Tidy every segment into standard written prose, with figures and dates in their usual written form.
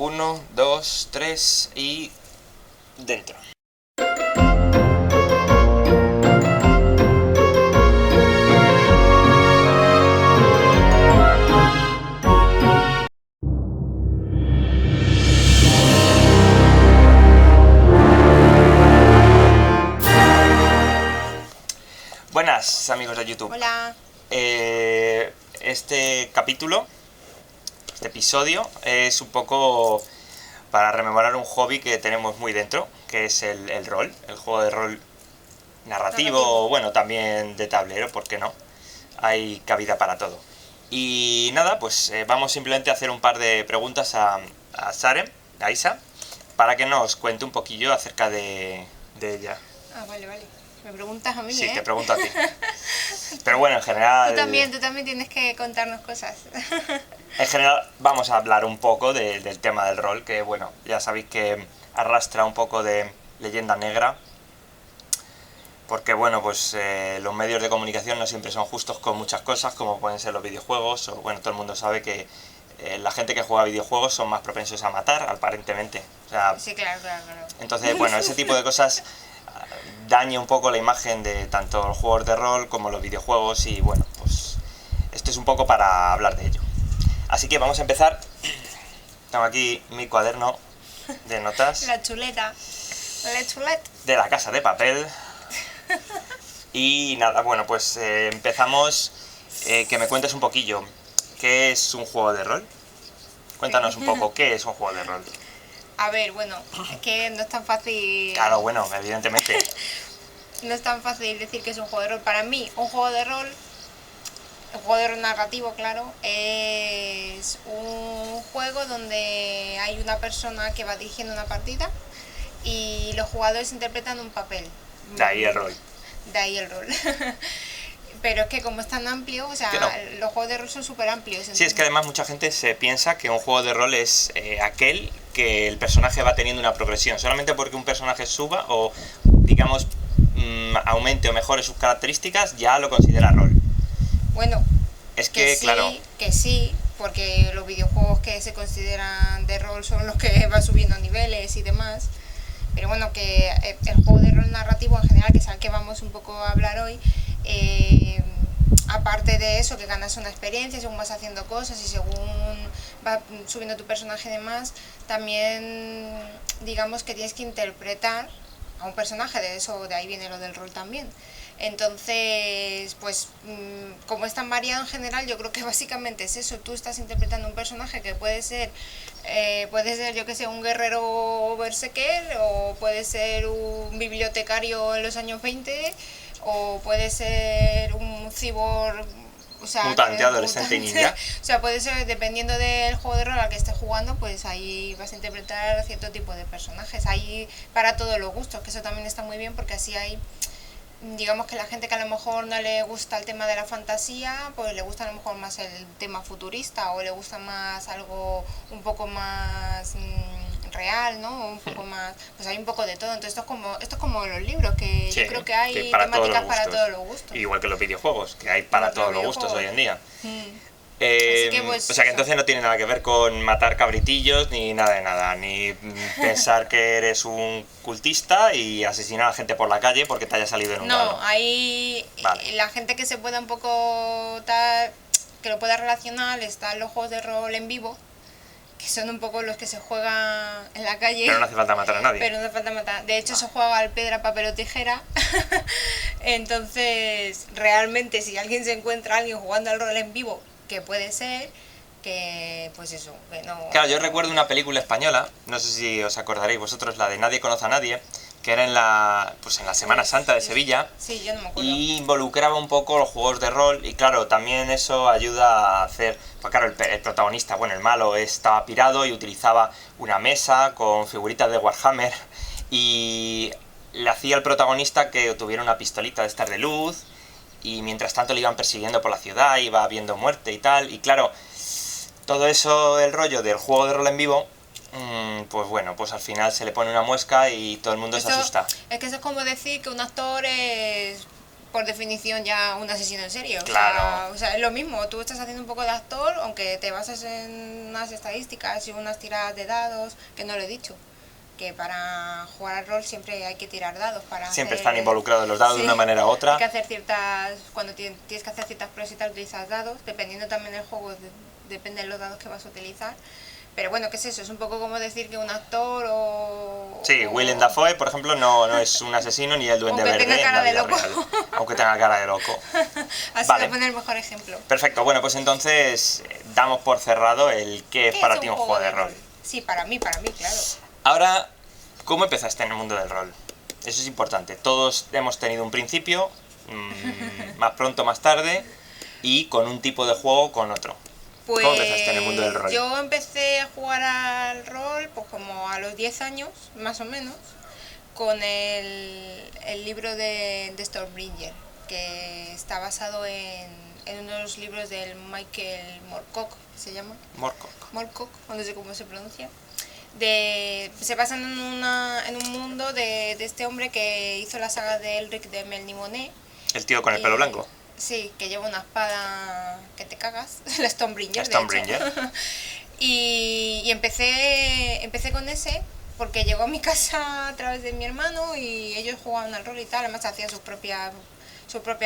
1, 2, 3 y dentro. Buenas amigos de YouTube. Hola. Este capítulo, este episodio, es un poco para rememorar un hobby que tenemos muy dentro, que es el rol, el juego de rol narrativo, bueno, también de tablero, ¿por qué no? Hay cabida para todo. Y nada, pues vamos simplemente a hacer un par de preguntas a Sarem, a Isa, para que nos cuente un poquillo acerca de ella. Ah, vale. Me preguntas a mí, Sí, ¿eh? te pregunto a ti. Pero bueno, en general... Tú también tienes que contarnos cosas. En general vamos a hablar un poco del tema del rol, que bueno, ya sabéis que arrastra un poco de leyenda negra, porque bueno, pues los medios de comunicación no siempre son justos con muchas cosas, como pueden ser los videojuegos, o bueno, todo el mundo sabe que la gente que juega videojuegos son más propensos a matar, aparentemente. O sea, Sí, claro. entonces, bueno, ese tipo de cosas daña un poco la imagen de tanto los juegos de rol como los videojuegos y bueno, pues esto es un poco para hablar de ello. Así que vamos a empezar. Tengo aquí mi cuaderno de notas La chuleta. de La Casa de Papel. Y nada, bueno, pues empezamos. Que me cuentes un poquillo, ¿qué es un juego de rol? Cuéntanos un poco, ¿qué es un juego de rol? A ver, bueno, es que no es tan fácil... Claro, bueno, evidentemente. No es tan fácil decir que es un juego de rol. Para mí, un juego de rol narrativo, claro, es un juego donde hay una persona que va dirigiendo una partida y los jugadores interpretan un papel. De ahí el rol. De ahí el rol. Pero es que como es tan amplio, o sea, Que no. los juegos de rol son súper amplios. Sí, es que además mucha gente se piensa que un juego de rol es aquel que el personaje va teniendo una progresión. Solamente porque un personaje suba o, digamos, aumente o mejore sus características, ya lo considera rol. Bueno, Es que sí, claro, que sí, porque los videojuegos que se consideran de rol son los que van subiendo niveles y demás. Pero bueno, que el juego de rol narrativo en general, que es al que vamos un poco a hablar hoy, aparte de eso, que ganas una experiencia según vas haciendo cosas y según va subiendo tu personaje y demás, también digamos que tienes que interpretar a un personaje, de eso, de ahí viene lo del rol también. Entonces, pues como es tan variado en general, yo creo que básicamente es eso. Tú estás interpretando un personaje que puede ser, yo que sé, un guerrero berserker, o puede ser un bibliotecario en los años 20, o puede ser un cyborg, o sea, mutante, adolescente y ninja. O sea, puede ser, dependiendo del juego de rol al que estés jugando, pues ahí vas a interpretar cierto tipo de personajes. Ahí para todos los gustos, que eso también está muy bien, porque así hay... Digamos que la gente que a lo mejor no le gusta el tema de la fantasía, pues le gusta a lo mejor más el tema futurista, o le gusta más algo un poco más real, ¿no? Un poco más, pues hay un poco de todo. Entonces esto es como los libros, que Sí, yo creo que hay que para temáticas todos los para gustos. todos los gustos. Igual que los videojuegos, que hay para Igual que todos los los gustos hoy en día. Así que, pues, O sea que eso. entonces no tiene nada que ver con matar cabritillos ni nada de nada, ni pensar que eres un cultista y asesinar a la gente por la calle porque te haya salido en un dado. No, hay Vale. la gente que se pueda un poco que lo pueda relacionar, están los juegos de rol en vivo, que son un poco los que se juegan en la calle. Pero no hace falta matar a nadie. Pero no hace falta matar. De hecho, se juega al piedra, papel o tijera. Entonces, realmente, si alguien se encuentra a alguien jugando al rol en vivo, que puede ser, que pues eso, que no... Claro, yo recuerdo una película española, no sé si os acordaréis vosotros, la de Nadie conoce a nadie, que era en la Semana Santa de Sevilla. Sí, yo no me acuerdo. Y involucraba un poco los juegos de rol y claro, también eso ayuda a hacer... Pues claro, el protagonista, bueno, el malo estaba pirado y utilizaba una mesa con figuritas de Warhammer y le hacía al protagonista que tuviera una pistolita de estas de luz y mientras tanto le iban persiguiendo por la ciudad, iba habiendo muerte y tal, y claro, todo eso, el rollo del juego de rol en vivo, pues bueno, pues al final se le pone una muesca y todo el mundo se asusta. Es que eso es como decir que un actor es por definición ya un asesino en serie. Claro. O sea, es lo mismo, tú estás haciendo un poco de actor, aunque te basas en unas estadísticas y unas tiradas de dados, que no lo he dicho. Que para jugar al rol siempre hay que tirar dados para Siempre hacer, están involucrados los dados de una manera u otra. Hay que hacer ciertas, cuando tienes que hacer ciertas pruebas y tal, utilizas dados, dependiendo también del juego, depende de los dados que vas a utilizar. Pero bueno, ¿qué es eso? Es un poco como decir que un actor o... Sí, Willem Dafoe, por ejemplo, no es un asesino ni el Duende Aunque Verde tenga cara en la de vida loco. real. Aunque tenga cara de loco. Así Vale. de poner el mejor ejemplo. Perfecto, bueno, pues entonces damos por cerrado el qué es para ti un juego de rol. Sí, para mí, claro. Ahora, ¿cómo empezaste en el mundo del rol? Eso es importante. Todos hemos tenido un principio, más pronto, más tarde, y con un tipo de juego con otro. Pues ¿Cómo empezaste en el mundo del rol? yo empecé a jugar al rol pues como a los 10 años, más o menos, con el libro de Stormbringer, que está basado en unos libros del Michael Moorcock, ¿se llama? Moorcock, no sé cómo se pronuncia. Se basan en un mundo de este hombre que hizo la saga de Elric de Melniboné. El tío con el pelo blanco. Sí, que lleva una espada que te cagas, la Stonebringer, Stonebringer. Y empecé con ese porque llegó a mi casa a través de mi hermano y ellos jugaban al rol y tal, además hacían sus propias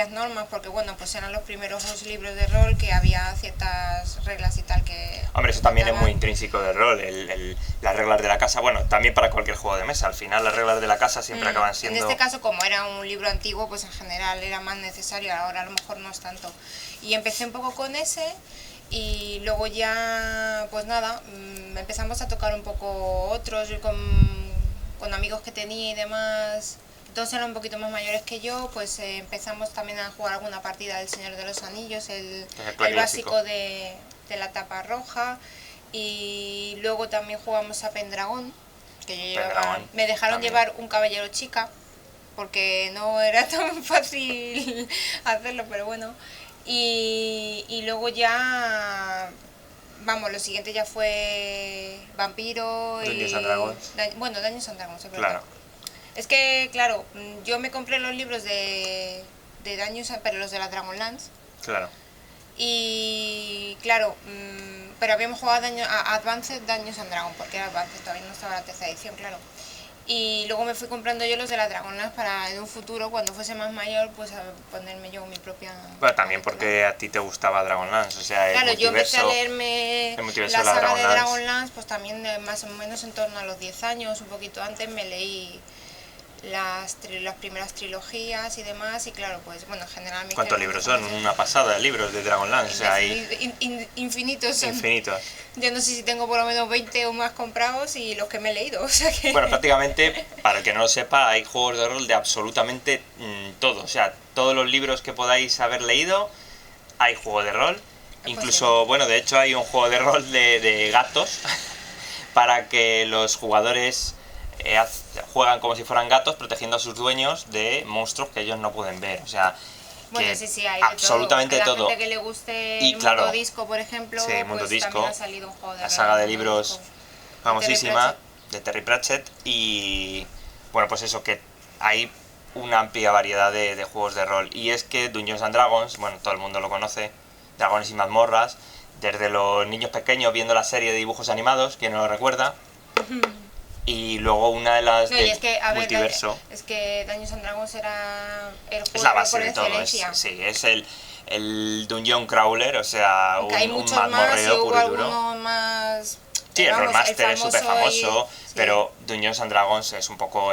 normas porque bueno, pues eran los primeros libros de rol que había ciertas reglas y tal que... Hombre, eso también es muy intrínseco del rol, las reglas de la casa, bueno, también para cualquier juego de mesa, al final las reglas de la casa siempre acaban siendo... En este caso, como era un libro antiguo, pues en general era más necesario, ahora a lo mejor no es tanto. Y empecé un poco con ese y luego ya, pues nada, empezamos a tocar un poco otros con amigos que tenía y demás. Todos eran un poquito más mayores que yo, pues empezamos también a jugar alguna partida del Señor de los Anillos, el básico de la tapa roja, y luego también jugamos a Pendragón, que yo llevaba, me dejaron también llevar un caballero chica, porque no era tan fácil hacerlo, pero bueno, y luego ya... Vamos, lo siguiente ya fue Vampiro Dungeons and Dragons. Bueno, Dungeons and Dragons, es verdad. Claro. Es que, claro, yo me compré los libros de Dungeons, pero los de la Dragonlance. Claro. Y, claro, pero habíamos jugado a Advanced Dungeons and Dragons, porque era Advanced, todavía no estaba la tercera edición, claro. Y luego me fui comprando yo los de la Dragonlance para en un futuro, cuando fuese más mayor, pues a ponerme yo mi propia... Bueno, también porque a ti te gustaba Dragonlance, o sea, claro, el multiverso, yo empecé a leerme la saga de Dragonlance, pues también más o menos en torno a los 10 años, un poquito antes, me leí las primeras trilogías y demás, y claro, pues bueno, en general... ¿Cuántos libros son? Una pasada de libros de Dragonlance, o sea, hay... Infinitos son. Infinitos. Yo no sé si tengo por lo menos 20 o más comprados y los que me he leído, o sea que... Bueno, prácticamente, para el que no lo sepa, hay juegos de rol de absolutamente todo, o sea, todos los libros que podáis haber leído, hay juego de rol, incluso, bueno, de hecho hay un juego de rol de gatos, para que los jugadores... juegan como si fueran gatos protegiendo a sus dueños de monstruos que ellos no pueden ver, o sea, bueno, sí, hay absolutamente todo. todo. La gente que le guste y, el claro, Mundo Disco, por ejemplo, sí, Mundo pues Disco, también ha salido un juego de la saga de libros famosísima de Terry Pratchett, y bueno, pues eso, que hay una amplia variedad de juegos de rol, y es que Dungeons and Dragons, bueno, todo el mundo lo conoce, Dragones y mazmorras, desde los niños pequeños viendo la serie de dibujos animados, quien no lo recuerda, y luego una de las no, y es que, a ver, multiverso. Es que Dungeons and Dragons era el juego Es la base por de todo, excelencia. es el dungeon crawler, o sea, hay un muchos más, mazmorreo hubo puro y duro. algunos más... Sí, el Rollmaster es súper famoso, sí. pero Dungeons and Dragons es un poco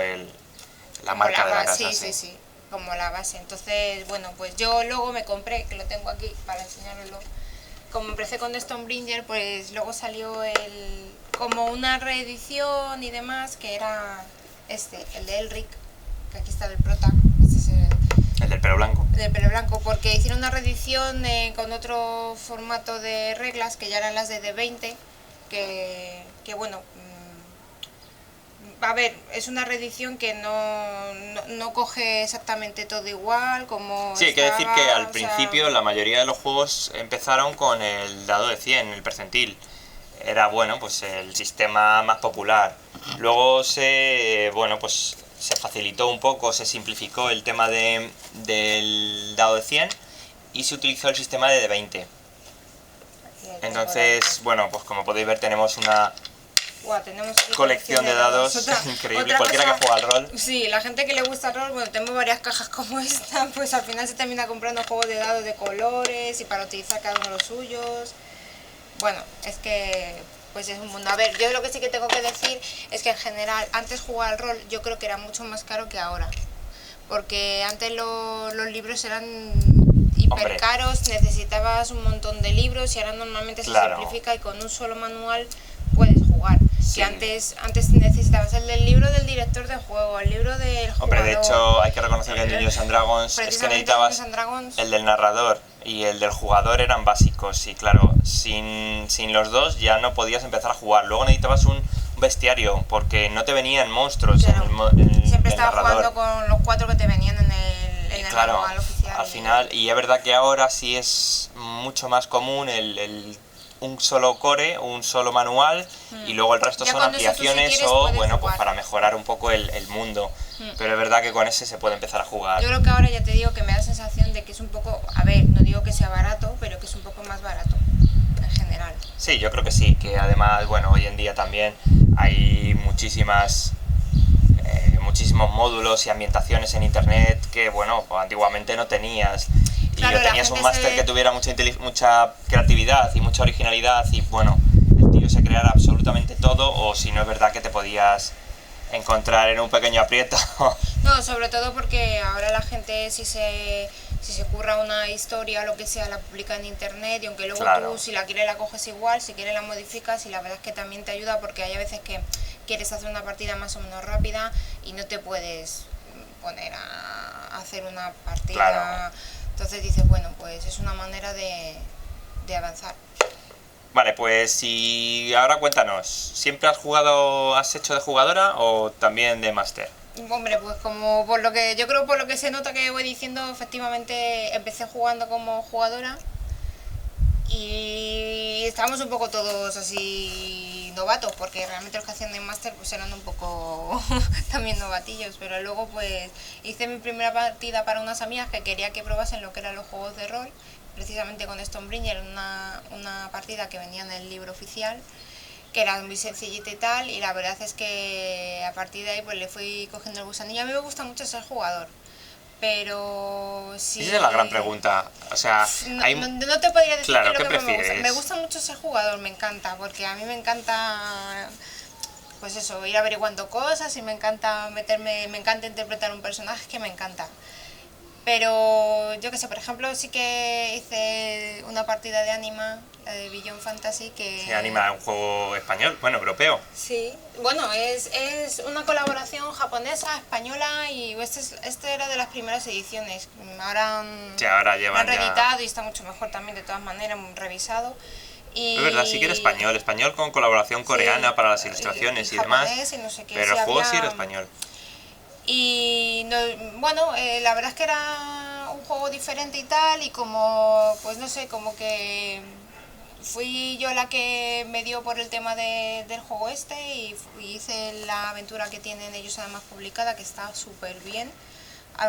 la marca de la casa. Sí, como la base. Entonces, bueno, pues yo luego me compré, que lo tengo aquí para enseñaroslo, como empecé con Stonebringer, pues luego salió como una reedición y demás, que era el de Elric, que aquí está el prota, este es el del pelo blanco. El del pelo blanco, porque hicieron una reedición con otro formato de reglas, que ya eran las de D20, que bueno, a ver, es una reedición que no coge exactamente todo igual, como sí, hay que decir que al principio la mayoría de los juegos empezaron con el dado de 100, el percentil. Era, bueno, pues el sistema más popular. Luego se facilitó un poco, se simplificó el tema del dado de 100 y se utilizó el sistema de 20. Entonces, bueno, pues como podéis ver tenemos una tenemos colección de dados increíble. Cualquiera que juega al rol. Sí, la gente que le gusta el rol, bueno, tenemos varias cajas como esta, pues al final se termina comprando juegos de dados de colores y para utilizar cada uno los suyos. Bueno, es que pues es un mundo. A ver, yo lo que sí que tengo que decir es que en general, antes jugar al rol yo creo que era mucho más caro que ahora. Porque antes los libros eran hiper caros, necesitabas un montón de libros y ahora normalmente se simplifica y con un solo manual puedes jugar. Sí. Que antes necesitabas el del libro del director de juego, el libro del jugador. Hombre, de hecho hay que reconocer que en Dungeons and Dragons es que necesitabas el del narrador y el del jugador eran básicos y claro, sin los dos ya no podías empezar a jugar. Luego necesitabas un bestiario porque no te venían monstruos siempre estaba jugando con los 4 que te venían en el manual oficial. Al final, y es verdad que ahora sí es mucho más común un solo core, un solo manual y luego el resto ya son ampliaciones pues para mejorar un poco el mundo. Pero es verdad que con ese se puede empezar a jugar. Yo creo que ahora ya te digo que me da la sensación de que es un poco, a ver, no digo que sea barato, pero que es un poco más barato en general. Sí, yo creo que sí, que además, bueno, hoy en día también hay muchísimos módulos y ambientaciones en internet que, bueno, pues antiguamente no tenías. Y claro, tenías un máster que tuviera mucha creatividad y mucha originalidad y, bueno, el tío se creara absolutamente todo, o si no es verdad que te podías encontrar en un pequeño aprieto. No, sobre todo porque ahora la gente si se curra una historia o lo que sea la publica en internet y aunque luego tú si la quieres la coges igual, si quieres la modificas y la verdad es que también te ayuda porque hay a veces que quieres hacer una partida más o menos rápida y no te puedes poner a hacer una partida. Entonces dices, bueno, pues es una manera de avanzar. Vale, pues y ahora cuéntanos, ¿siempre has hecho de jugadora o también de máster? Hombre, pues como por lo que yo creo, por lo que se nota que voy diciendo, efectivamente empecé jugando como jugadora y estábamos un poco todos así novatos, porque realmente los que hacían de máster pues eran un poco también novatillos, pero luego pues hice mi primera partida para unas amigas que quería que probasen lo que eran los juegos de rol, precisamente con Stonebringer, una partida que venía en el libro oficial, que era muy sencillita y tal, y la verdad es que a partir de ahí pues le fui cogiendo el gusanillo. A mí me gusta mucho ser jugador, pero sí... Esa es la gran pregunta, o sea... No te podría decir claro, que lo que me gusta. Me gusta mucho ser jugador, me encanta, porque a mí me encanta... Pues eso, ir averiguando cosas y me encanta interpretar un personaje que me encanta. Pero yo que sé, por ejemplo, sí que hice una partida de Anima, la de Beyond Fantasy, que... Sí, Anima es un juego español, bueno, europeo. Sí, bueno, es una colaboración japonesa, española y este era de las primeras ediciones. Ahora llevan han reeditado y está mucho mejor también, de todas maneras, revisado. Y... Es verdad, sí que era español con colaboración coreana para las ilustraciones y demás, y no sé qué, pero el juego sí era español. Y no, bueno, la verdad es que era un juego diferente y tal, y como, pues no sé, como que fui yo la que me dio por el tema del juego este y hice la aventura que tienen ellos además publicada, que está súper bien.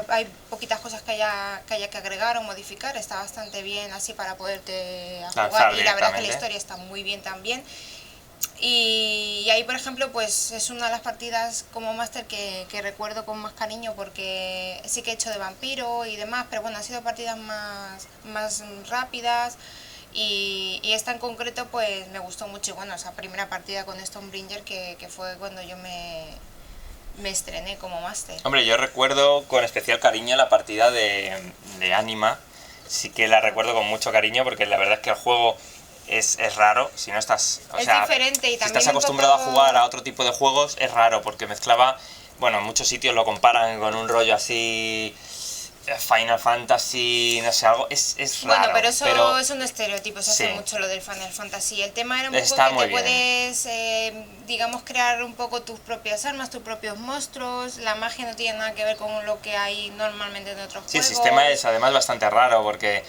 Hay poquitas cosas que haya que agregar o modificar, está bastante bien así para poderte jugar y la verdad que la historia está muy bien también. Y ahí, por ejemplo, pues es una de las partidas como máster que recuerdo con más cariño porque sí que he hecho de vampiro y demás, pero bueno, han sido partidas más rápidas y esta en concreto pues me gustó mucho. Y bueno, esa primera partida con Stonebringer que fue cuando yo me estrené como máster. Hombre, yo recuerdo con especial cariño la partida de Anima, sí que la recuerdo con mucho cariño porque la verdad es que el juego... Es raro, si no estás... diferente y también si estás acostumbrado a jugar a otro tipo de juegos, es raro, porque mezclaba... Bueno, en muchos sitios lo comparan con un rollo así... Final Fantasy, no sé, algo... Es raro. Bueno, pero eso es un estereotipo, se hace mucho lo del Final Fantasy. El tema era un poco que te puedes, digamos, crear un poco tus propias armas, tus propios monstruos. La magia no tiene nada que ver con lo que hay normalmente en otros juegos. Sí, el sistema es además bastante raro porque,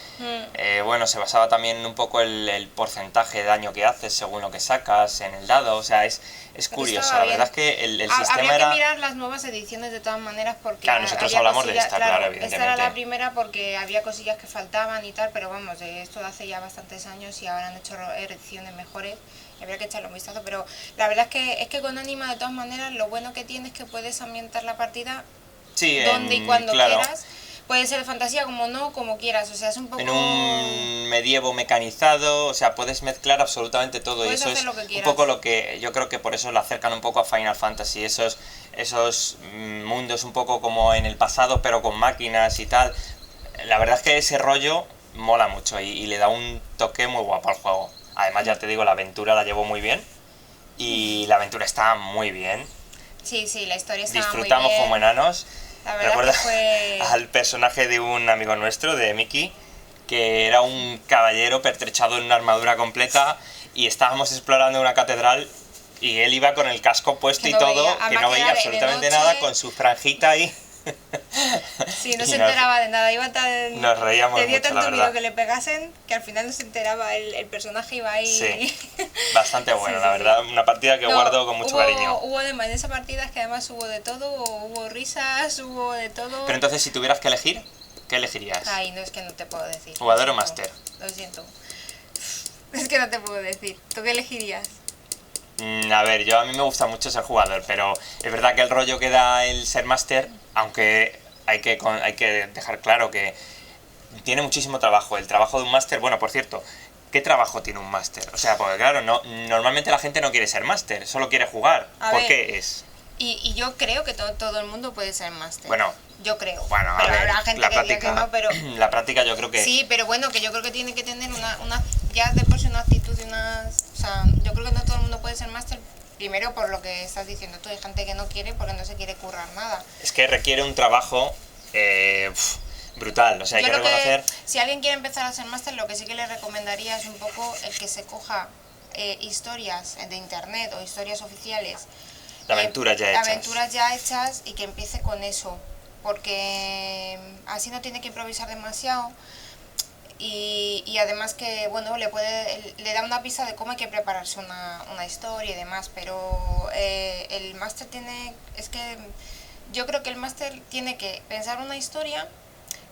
bueno, se basaba también un poco el porcentaje de daño que haces según lo que sacas en el dado. O sea, es Es Porque curioso, estaba la bien. verdad es que el sistema Habría era... que mirar las nuevas ediciones de todas maneras porque Claro, nosotros había hablamos de cosillas, esta, claro, esta evidentemente. era la primera porque había cosillas que faltaban y tal, pero vamos, de esto de hace ya bastantes años y ahora han hecho ediciones mejores y habría que echarle un vistazo, pero la verdad es que con Anima de todas maneras lo bueno que tiene es que puedes ambientar la partida Sí, donde y cuando claro, quieras. Puede ser de fantasía como no, como quieras, o sea, es un poco... en un medievo mecanizado, o sea, puedes mezclar absolutamente todo y Puedes eso hacer es lo que un quieras. poco lo que yo creo que por eso lo acercan un poco a Final Fantasy, esos mundos un poco como en el pasado pero con máquinas y tal. La verdad es que ese rollo mola mucho y le da un toque muy guapo al juego. Además, ya te digo, la aventura la llevo muy bien y la aventura está muy bien. Sí, sí, la historia estaba muy Disfrutamos bien. como enanos. La verdad Recuerda que fue... al personaje de un amigo nuestro, de Mickey, que era un caballero pertrechado en una armadura completa y estábamos explorando una catedral y él iba con el casco puesto Que y no todo, veía, que además no que veía era de absolutamente noche. nada, con su franjita ahí. Sí, no Y se nos- enteraba de nada, iba tan... nos reíamos Le dio mucho, la tanto verdad. miedo que le pegasen que al final no se enteraba, el personaje iba ahí... Sí, bastante bueno, Sí, la sí, sí. verdad, una partida que No, guardo con mucho cariño. En esa partida es que además hubo de todo, hubo risas, hubo de todo... Pero entonces, si tuvieras que elegir, ¿qué elegirías? Ay, no, es que no te puedo decir. ¿Jugador Lo o siento, máster? Lo siento. Es que no te puedo decir. ¿Tú qué elegirías? A ver, yo a mí me gusta mucho ser jugador, pero es verdad que el rollo que da el ser máster, aunque hay que dejar claro que tiene muchísimo trabajo. El trabajo de un máster, bueno, por cierto, ¿qué trabajo tiene un máster? O sea, porque claro, normalmente la gente no quiere ser máster, solo quiere jugar. A ¿Por ver. qué es? Y yo creo que todo el mundo puede ser máster. Bueno, yo creo. bueno, a pero ver, habrá gente la que diga práctica, que no, pero... la práctica yo creo que... Sí, pero bueno, que yo creo que tiene que tener ya de por sí una actitud y unas... O sea, yo creo que no todo el mundo puede ser máster, primero por lo que estás diciendo tú, hay gente que no quiere porque no se quiere currar nada. Es que requiere un trabajo brutal, o sea, hay Yo que creo reconocer... si alguien quiere empezar a ser máster, lo que sí que le recomendaría es un poco el que se coja historias de internet o historias oficiales. De aventuras ya hechas. Aventuras ya hechas y que empiece con eso, porque así no tiene que improvisar demasiado y además que, bueno, le da una pista de cómo hay que prepararse una historia y demás, pero el máster es que yo creo que el máster tiene que pensar una historia,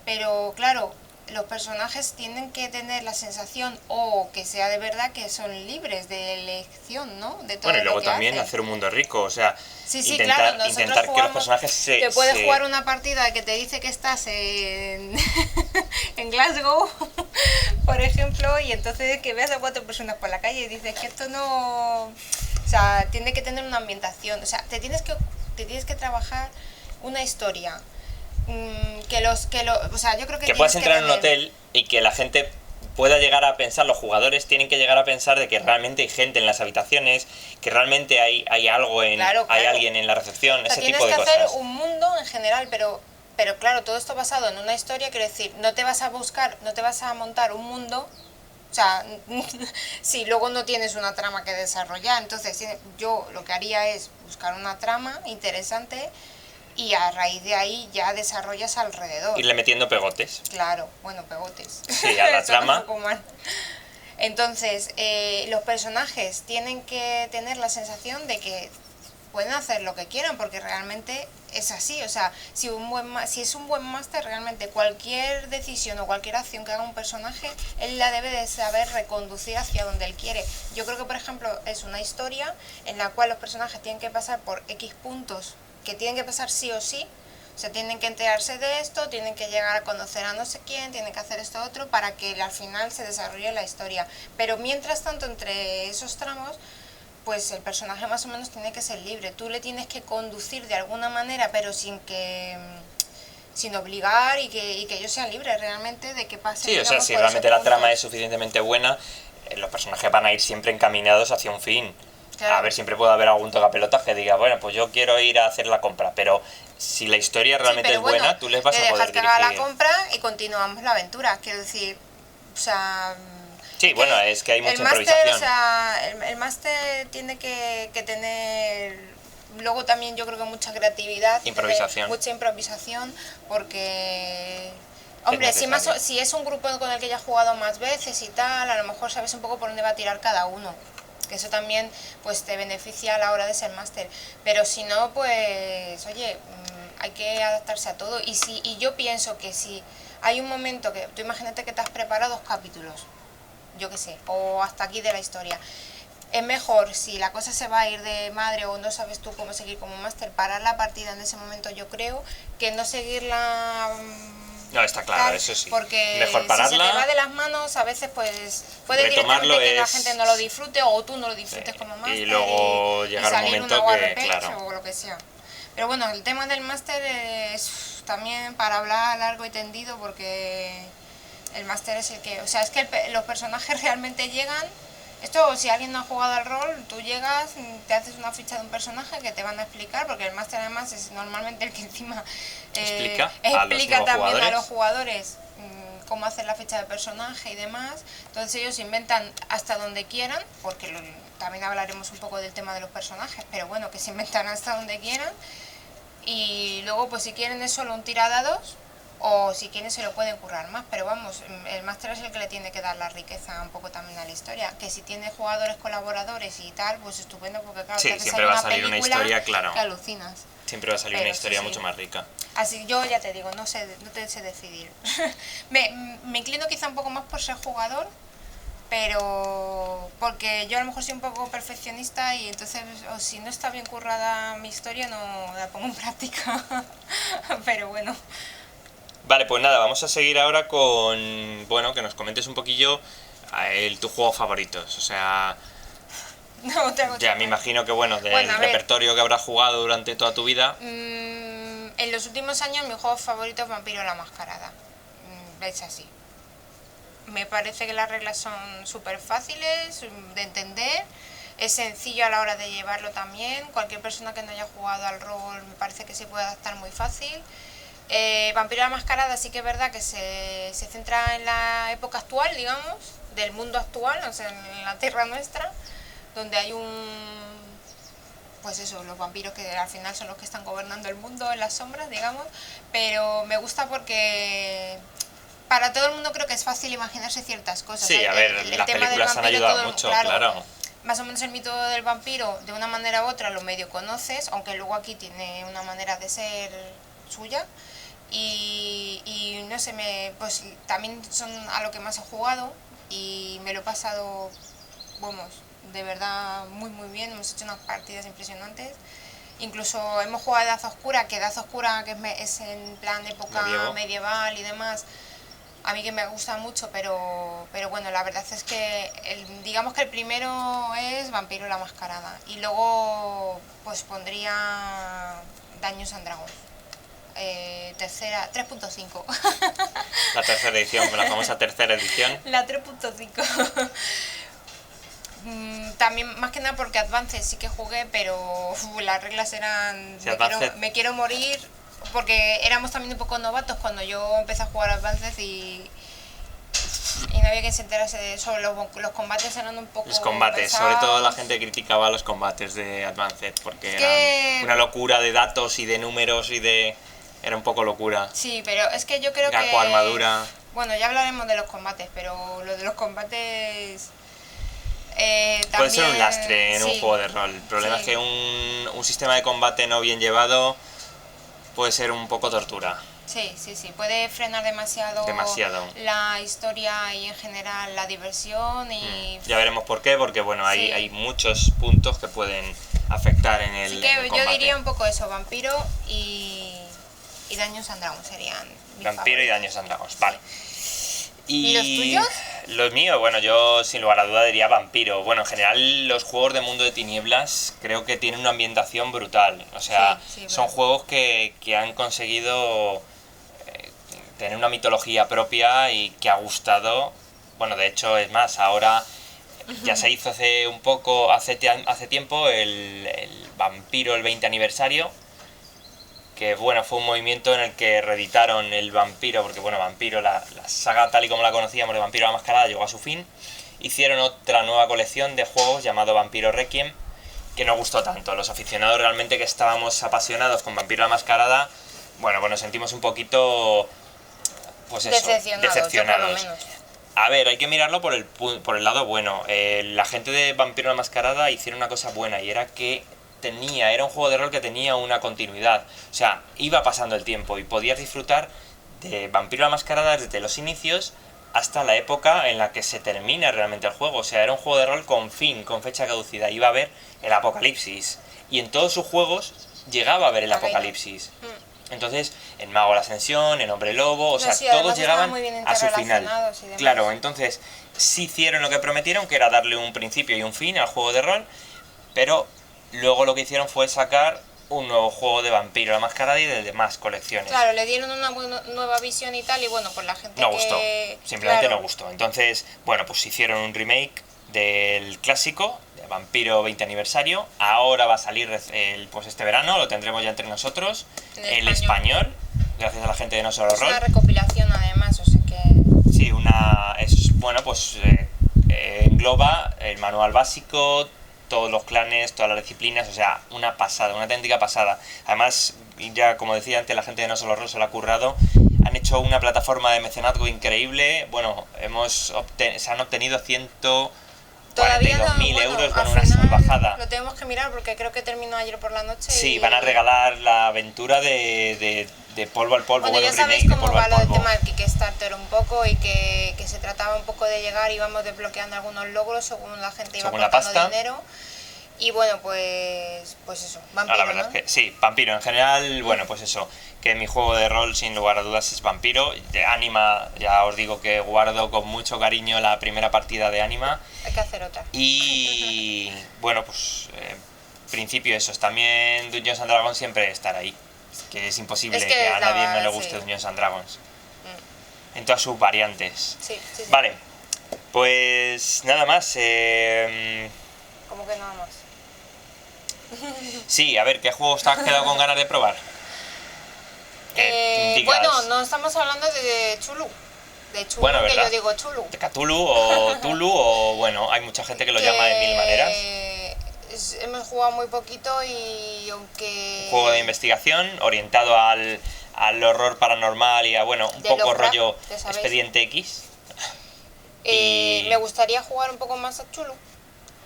pero claro, los personajes tienen que tener la sensación o que sea de verdad que son libres de elección, ¿no? De todo Bueno, y luego lo que también hacen. hacer un mundo rico, o sea, Sí, intentar, claro, nosotros intentar que los jugamos, personajes se... te puedes se- jugar una partida que te dice que estás en Glasgow, por ejemplo, y entonces que veas a 4 personas por la calle y dices que esto no... O sea, tiene que tener una ambientación, o sea, te tienes que trabajar una historia. O sea, yo creo que que puedas tienes entrar en un tener- hotel y que la gente pueda llegar a pensar, los jugadores tienen que llegar a pensar de que realmente hay gente en las habitaciones, que realmente hay algo Claro, hay claro. alguien en la recepción, O sea, ese tienes tipo de que hacer cosas. un mundo en general, pero claro, todo esto basado en una historia, quiero decir, no te vas a montar un mundo, o sea, si luego no tienes una trama que desarrollar. Entonces, yo lo que haría es buscar una trama interesante y a raíz de ahí ya desarrollas alrededor. Irle metiendo pegotes. Claro, bueno, pegotes. Sí, a la Eso trama. un poco mal. Entonces, los personajes tienen que tener la sensación de que pueden hacer lo que quieran, porque realmente es así. O sea, si es un buen máster, realmente cualquier decisión o cualquier acción que haga un personaje, él la debe de saber reconducir hacia donde él quiere. Yo creo que, por ejemplo, es una historia en la cual los personajes tienen que pasar por X puntos que tienen que pasar sí o sí. O sea, tienen que enterarse de esto, tienen que llegar a conocer a no sé quién, tienen que hacer esto otro para que al final se desarrolle la historia. Pero mientras tanto, entre esos tramos, pues el personaje más o menos tiene que ser libre. Tú le tienes que conducir de alguna manera, pero sin obligar y que ellos sean libres realmente de que pasen. Sí, o sea, digamos, si por realmente esos la trama puntos. es suficientemente buena, los personajes van a ir siempre encaminados hacia un fin. Claro. A ver, siempre puede haber algún tocapelotas que diga, bueno, pues yo quiero ir a hacer la compra, pero si la historia realmente Sí, es pero bueno, buena, tú les vas te a poder dejas que haga la dirigir. compra y continuamos la aventura. Quiero decir, o sea... Sí, bueno, es que hay mucha el máster, improvisación. o sea, el máster tiene que tener luego también yo creo que mucha creatividad, Improvisación. mucha improvisación, porque hombre, necesario. si es un grupo con el que ya has jugado más veces y tal, a lo mejor sabes un poco por dónde va a tirar cada uno. que eso también pues te beneficia a la hora de ser máster. Pero si no, pues oye, hay que adaptarse a todo. Y yo pienso que si hay un momento que, tú imagínate que te has preparado 2 capítulos, yo qué sé, o hasta aquí de la historia. Es mejor, si la cosa se va a ir de madre o no sabes tú cómo seguir como máster, parar la partida en ese momento, yo creo, que no seguirla. No, está claro, eso sí. Porque mejor pararla, si se te va de las manos, a veces pues puede directamente que la gente no lo disfrute o tú no lo disfrutes como máster. Y luego llegar un momento que, claro. O lo que sea. Pero bueno, el tema del máster es también para hablar largo y tendido, porque el máster es el que... O sea, es que los personajes realmente llegan... Esto, si alguien no ha jugado al rol, tú llegas, te haces una ficha de un personaje que te van a explicar, porque el máster además es normalmente el que encima explica también a los jugadores cómo hacer la ficha de personaje y demás. Entonces ellos inventan hasta donde quieran, porque también hablaremos un poco del tema de los personajes, pero bueno, que se inventan hasta donde quieran. Y luego pues si quieren es solo un tiradados, o si quieren se lo pueden currar más, pero vamos, el máster es el que le tiene que dar la riqueza un poco también a la historia, que si tiene jugadores colaboradores y tal, pues estupendo, porque claro, sí, siempre va a salir una historia, claro, que alucinas. Siempre va a salir una historia mucho más rica. Así yo ya te digo, no te sé decidir. me inclino quizá un poco más por ser jugador, pero porque yo a lo mejor soy un poco perfeccionista y entonces o si no está bien currada mi historia no la pongo en práctica. Pero bueno. Vale, pues nada, vamos a seguir ahora con, bueno, que nos comentes un poquillo tus juegos favoritos, o sea... No, ya me imagino que, bueno, del repertorio que habrás jugado durante toda tu vida. En los últimos años mi juego favorito es Vampiro la Mascarada, es así. Me parece que las reglas son súper fáciles de entender, es sencillo a la hora de llevarlo también, cualquier persona que no haya jugado al rol me parece que se puede adaptar muy fácil. Vampiro la Mascarada sí que es verdad que se centra en la época actual, digamos, del mundo actual, o sea, en la tierra nuestra, donde hay pues eso, los vampiros que al final son los que están gobernando el mundo en las sombras, digamos, pero me gusta porque para todo el mundo creo que es fácil imaginarse ciertas cosas. Sí, a ver, las películas han ayudado mucho, claro. Más o menos el mito del vampiro, de una manera u otra, lo medio conoces, aunque luego aquí tiene una manera de ser suya. Y no sé, pues también son a lo que más he jugado y me lo he pasado, vamos, de verdad muy muy bien, hemos hecho unas partidas impresionantes. Incluso hemos jugado Edad Oscura, que Edad Oscura que es en plan época medieval y demás, a mí que me gusta mucho, pero bueno, la verdad es que digamos que el primero es Vampiro la Mascarada y luego pues pondría Dungeons and Dragons. Tercera, 3.5. La tercera edición, la famosa tercera edición. La 3.5. También, más que nada porque Advanced sí que jugué, pero las reglas eran... Sí, me quiero morir, porque éramos también un poco novatos cuando yo empecé a jugar Advanced y no había que se enterase de eso. Los combates eran un poco los combates, pesados. Sobre todo la gente criticaba los combates de Advanced porque eran una locura de datos y de números y de... Era un poco locura. Sí, pero es que yo creo que... armadura... Bueno, ya hablaremos de los combates, pero lo de los combates... puede ser un lastre en un juego de rol. El problema es que un sistema de combate no bien llevado puede ser un poco tortura. Sí, puede frenar demasiado la historia y en general la diversión y... Ya veremos por qué, porque bueno, hay muchos puntos que pueden afectar en el combate. Yo diría un poco eso, Vampiro y Dungeons and Dragons serían mis Vampiro favoritos. y Dungeons and Dragons, vale. ¿Y los tuyos? Los míos, bueno, yo sin lugar a duda diría Vampiro. Bueno, en general los juegos de Mundo de Tinieblas creo que tienen una ambientación brutal. O sea, son juegos que han conseguido tener una mitología propia y que ha gustado. Bueno, de hecho, es más, ahora ya se hizo hace tiempo el Vampiro, el 20 aniversario. Que bueno, fue un movimiento en el que reeditaron el Vampiro, porque bueno, Vampiro, la saga tal y como la conocíamos de Vampiro la Mascarada llegó a su fin. Hicieron otra nueva colección de juegos llamado Vampiro Requiem, que no gustó tanto. Los aficionados realmente que estábamos apasionados con Vampiro la Mascarada, bueno, pues nos sentimos un poquito, pues eso, decepcionados. A ver, hay que mirarlo por el lado bueno. La gente de Vampiro la Mascarada hicieron una cosa buena y era que era un juego de rol que tenía una continuidad. O sea, iba pasando el tiempo y podías disfrutar de Vampiro la Mascarada desde los inicios hasta la época en la que se termina realmente el juego. O sea, era un juego de rol con fin, con fecha de caducidad. Iba a haber el apocalipsis. Y en todos sus juegos llegaba a haber el apocalipsis. Entonces, en Mago de la Ascensión, en Hombre Lobo, o sea, sí, todos llegaban a su final. Y Claro, entonces sí hicieron lo que prometieron, que era darle un principio y un fin al juego de rol, pero luego lo que hicieron fue sacar un nuevo juego de Vampiro la Mascarada y de demás colecciones. Claro, le dieron una nueva visión y tal, y bueno, pues la gente no gustó, simplemente claro. no gustó. Entonces, bueno, pues hicieron un remake del clásico, de Vampiro 20 aniversario. Ahora va a salir pues este verano, lo tendremos ya entre nosotros, el español, gracias a la gente de No Solo Roll. Es una recopilación además, o sea que... Sí, bueno, pues engloba el manual básico, todos los clanes, todas las disciplinas, o sea, una pasada, una auténtica pasada. Además, ya como decía antes, la gente de No Solo Roll se lo ha currado. Han hecho una plataforma de mecenazgo increíble. Bueno, se han obtenido 142.000 euros con una salvajada. Lo tenemos que mirar porque creo que terminó ayer por la noche. Sí, van a regalar la aventura de Polvo al Polvo. Bueno, ya sabéis cómo va lo del tema del Kickstarter un poco y que se trataba un poco de llegar, íbamos desbloqueando algunos logros según la gente iba aportando dinero. Y bueno, pues eso, Vampiro, la verdad, ¿no? Es que sí, Vampiro en general, bueno, pues eso, que mi juego de rol sin lugar a dudas es Vampiro. De Anima, ya os digo que guardo con mucho cariño la primera partida de Anima. Hay que hacer otra. Y bueno, pues en principio eso, también Dungeons and Dragons siempre estar ahí. Es que es imposible que a nadie no le guste Dungeons and Dragons. En todas sus variantes. Sí. Vale, pues nada más. ¿Cómo que nada más? Sí, a ver, ¿qué juegos te has quedado con ganas de probar? Bueno, no estamos hablando de Chulu. De Chulu, bueno, que yo digo Chulu. De Cthulhu o Tulu, o bueno, hay mucha gente que lo llama de mil maneras. Hemos jugado muy poquito y aunque... Un juego de investigación orientado al horror paranormal y a, bueno, un poco Lovecraft, rollo Expediente X. Me gustaría jugar un poco más a Chulu.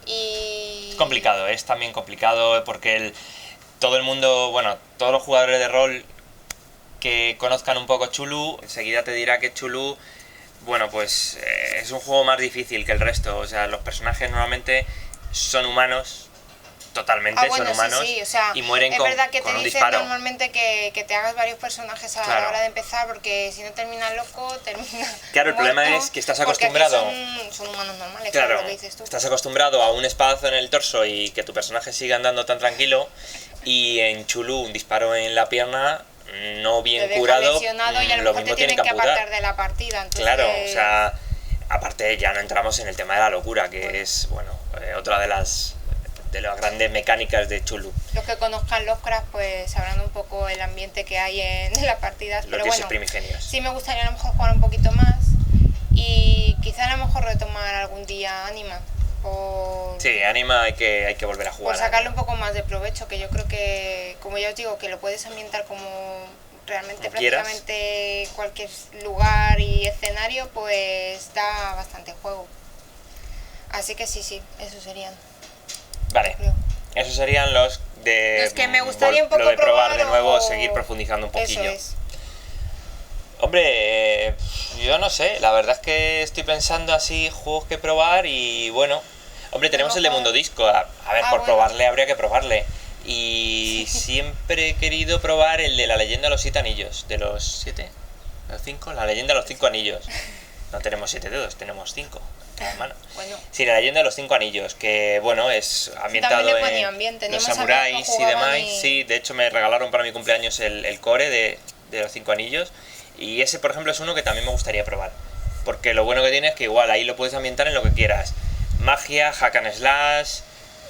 Y... Es complicado, es también complicado porque todo el mundo, bueno, todos los jugadores de rol que conozcan un poco Chulu, enseguida te dirá que Chulu, bueno, pues es un juego más difícil que el resto. O sea, los personajes normalmente son humanos, totalmente, bueno, son humanos, sí, o sea, y mueren es con verdad que con te un dicen disparo. Normalmente que te hagas varios personajes a la hora de empezar, porque si no terminas loco, terminas Claro, el problema es que estás acostumbrado... Son humanos normales, claro, lo que dices tú. Estás acostumbrado a un espadazo en el torso y que tu personaje siga andando tan tranquilo, y en Chulu un disparo en la pierna no bien curado, y a lo mismo te tienen que apartar de la partida. Entonces... Claro, o sea, aparte ya no entramos en el tema de la locura, que es, bueno, otra de las grandes mecánicas de Chulu. Los que conozcan Lovecraft pues sabrán un poco el ambiente que hay en las partidas. Los pero dioses bueno, primigenios. Sí me gustaría a lo mejor jugar un poquito más y quizá a lo mejor retomar algún día Anima. Sí, Anima hay que volver a jugar. Por sacarle un poco más de provecho, que yo creo que, como ya os digo, que lo puedes ambientar como realmente prácticamente cualquier lugar y escenario, pues da bastante juego. Así que sí, esos serían. Vale, esos serían los que me gustaría un poco lo de probar de nuevo, o... seguir profundizando un poquillo. Eso es. Hombre, yo no sé, la verdad es que estoy pensando así juegos que probar y bueno, hombre, tenemos el de Mundo Disco, a ver, probarle habría que probarle. Y siempre he querido probar el de la leyenda de los 7 anillos, de los 7, los 5, la leyenda de los 5 anillos. No tenemos 7 dedos, tenemos 5. Bueno. Sí, la leyenda de los 5 anillos, que bueno, es ambientado en los samuráis y demás. Sí, de hecho me regalaron para mi cumpleaños el core de los 5 anillos. Y ese, por ejemplo, es uno que también me gustaría probar. Porque lo bueno que tiene es que igual ahí lo puedes ambientar en lo que quieras. Magia, hack and slash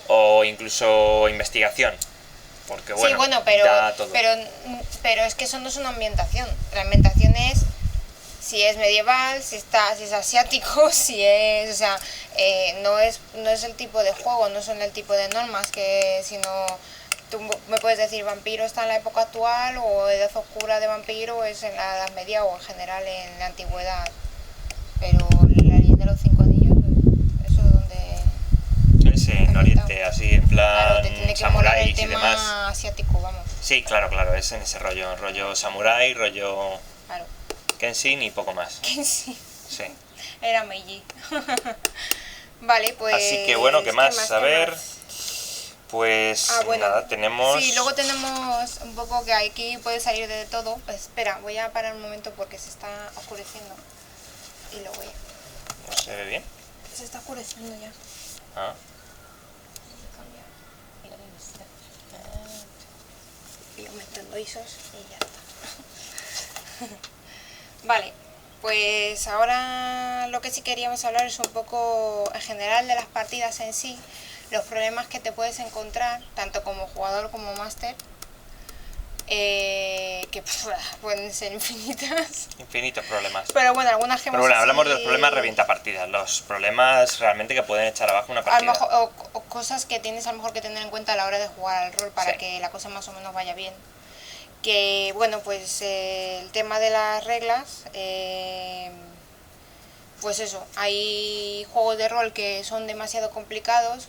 o incluso investigación. Porque bueno, sí, bueno, da todo. pero es que eso no es una ambientación. La ambientación es si es medieval, si es asiático, si es, o sea, no es el tipo de juego, no son el tipo de normas sino tú me puedes decir vampiro está en la época actual o edad oscura de vampiro es en la Edad Media o en general en la antigüedad, pero así en Claro, te plan tiene que molar el samuráis y demás. tema asiático, vamos. Sí, claro, es en ese rollo samurái, rollo Claro. Kenshin y poco más. Que sí, Sí. era Meiji. Vale, pues... Así que bueno, ¿qué más? A ¿Qué ver, más? pues Bueno, nada, tenemos... Sí, luego tenemos un poco que aquí puede salir de todo. Pues espera, voy a parar un momento porque se está oscureciendo. Y lo voy a... ¿No se ve bien? Se está oscureciendo ya. Ah. Y lo meto en ISOs y ya está. Vale, pues ahora lo que sí queríamos hablar es un poco en general de las partidas en sí, los problemas que te puedes encontrar, tanto como jugador como máster, que pueden ser infinitas. Infinitos problemas. Pero bueno, algunas que Pero bueno, hablamos de los problemas revienta partidas, los problemas realmente que pueden echar abajo una a lo partida. mejor, o cosas que tienes a lo mejor que tener en cuenta a la hora de jugar al rol para Sí. que la cosa más o menos vaya bien. Que bueno, pues el tema de las reglas, pues eso, hay juegos de rol que son demasiado complicados.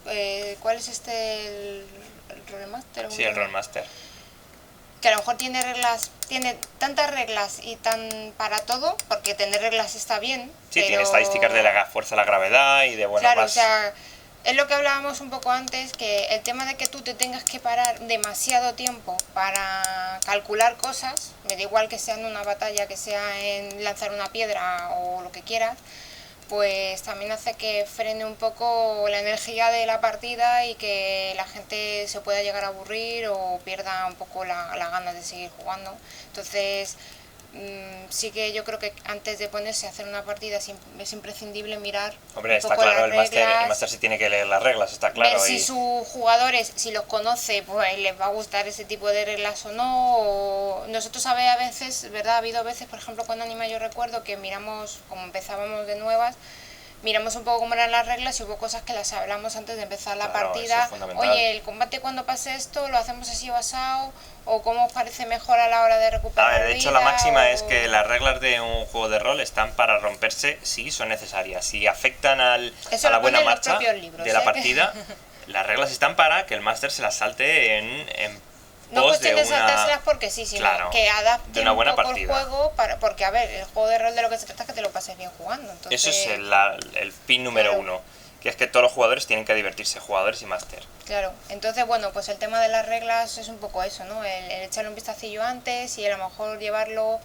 ¿Cuál es este? ¿El Rolemaster? Sí, el Rollmaster. Que a lo mejor tiene tantas reglas y tan para todo, porque tener reglas está bien. Sí, pero... tiene estadísticas de la fuerza de la gravedad y de, bueno, Claro, más... o sea, es lo que hablábamos un poco antes, que el tema de que tú te tengas que parar demasiado tiempo para calcular cosas, me da igual que sea en una batalla, que sea en lanzar una piedra o lo que quieras, pues también hace que frene un poco la energía de la partida y que la gente se pueda llegar a aburrir o pierda un poco la ganas de seguir jugando. Entonces, sí que yo creo que antes de ponerse a hacer una partida es imprescindible mirar Hombre, un está poco claro, las reglas, el máster sí tiene que leer las reglas, está claro. ver si sus jugadores, si los conoce, pues les va a gustar ese tipo de reglas o no. O nosotros a veces, ¿verdad? Ha habido veces, por ejemplo, con Anima yo recuerdo que miramos, como empezábamos de nuevas, miramos un poco cómo eran las reglas y hubo cosas que las hablamos antes de empezar la Claro, partida. eso es fundamental. Oye, el combate cuando pase esto, lo hacemos así basado, o cómo os parece mejor a la hora de recuperar. A ver, de hecho la máxima es que las reglas de un juego de rol están para romperse si son necesarias. Si afectan a la buena marcha de la partida, las reglas están para que el máster se las salte en no pos de cuestión de una... saltárselas porque sí, sino Claro, que adapten de una buena un poco el partida. juego, porque a ver, el juego de rol de lo que se trata es que te lo pases bien jugando. Entonces, Eso es el pin número Claro. 1, que es que todos los jugadores tienen que divertirse, jugadores y máster. Claro, entonces bueno, pues el tema de las reglas es un poco eso, ¿no? El echarle un vistacillo antes y a lo mejor llevarlo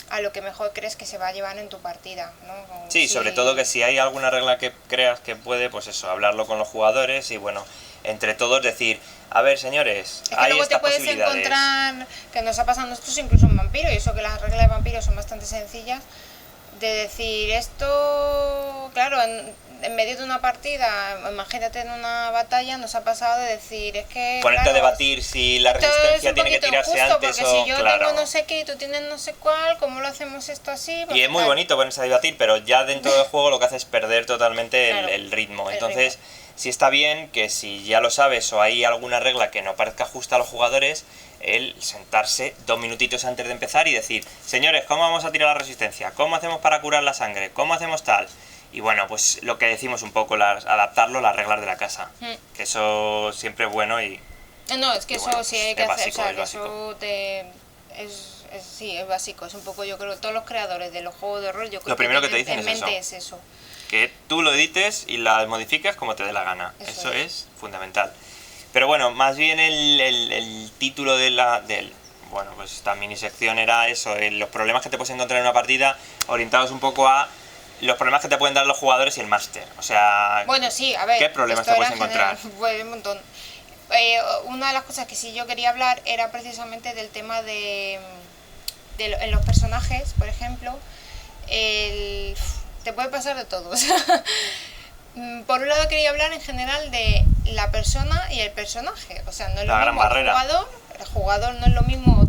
a lo que mejor crees que se va a llevar en tu partida, ¿no? Como Sí, sobre todo que si hay alguna regla que creas que puede, pues eso, hablarlo con los jugadores y bueno, entre todos decir, a ver señores, Es que hay luego te estas puedes posibilidades. encontrar, que nos ha pasado a nosotros incluso en Vampiro, y eso que las reglas de Vampiro son bastante sencillas, de decir esto, claro, en medio de una partida, imagínate en una batalla, nos ha pasado de decir, es que... Ponerte claro, a debatir si la esto es resistencia un tiene que poquito tirarse injusto, antes porque o... si yo claro. tengo no sé qué y tú tienes no sé cuál, ¿cómo lo hacemos esto así? Y Porque es muy tal. bonito ponerse a debatir, pero ya dentro del juego lo que hace es perder totalmente Claro, el ritmo. el Entonces, sí está bien que si ya lo sabes o hay alguna regla que no parezca justa a los jugadores, el sentarse 2 minutitos antes de empezar y decir, señores, ¿cómo vamos a tirar la resistencia? ¿Cómo hacemos para curar la sangre? ¿Cómo hacemos tal? Y bueno, pues lo que decimos un poco, adaptarlo a las reglas de la casa. Que eso siempre es bueno y... No, es que Y eso bueno, sí hay que es hacer, básico, o sea, es que básico. eso te... sí, es básico, es un poco, yo creo, todos los creadores de los juegos de rol, yo creo Lo primero que te tienen dicen en es mente eso. es eso. Que tú lo edites y las modifiques como te dé la gana. Eso es fundamental. Pero bueno, más bien el título bueno, pues esta mini sección era eso, los problemas que te puedes encontrar en una partida, orientados un poco a los problemas que te pueden dar los jugadores y el máster. O sea, Bueno, sí, a ver, ¿qué problemas esto te puedes era encontrar? general, pues, un montón. Una de las cosas que sí yo quería hablar era precisamente del tema en los personajes, por ejemplo, te puede pasar de todo. O sea, por un lado quería hablar en general de la persona y el personaje. O sea, no es La lo gran mismo barrera. el jugador no es lo mismo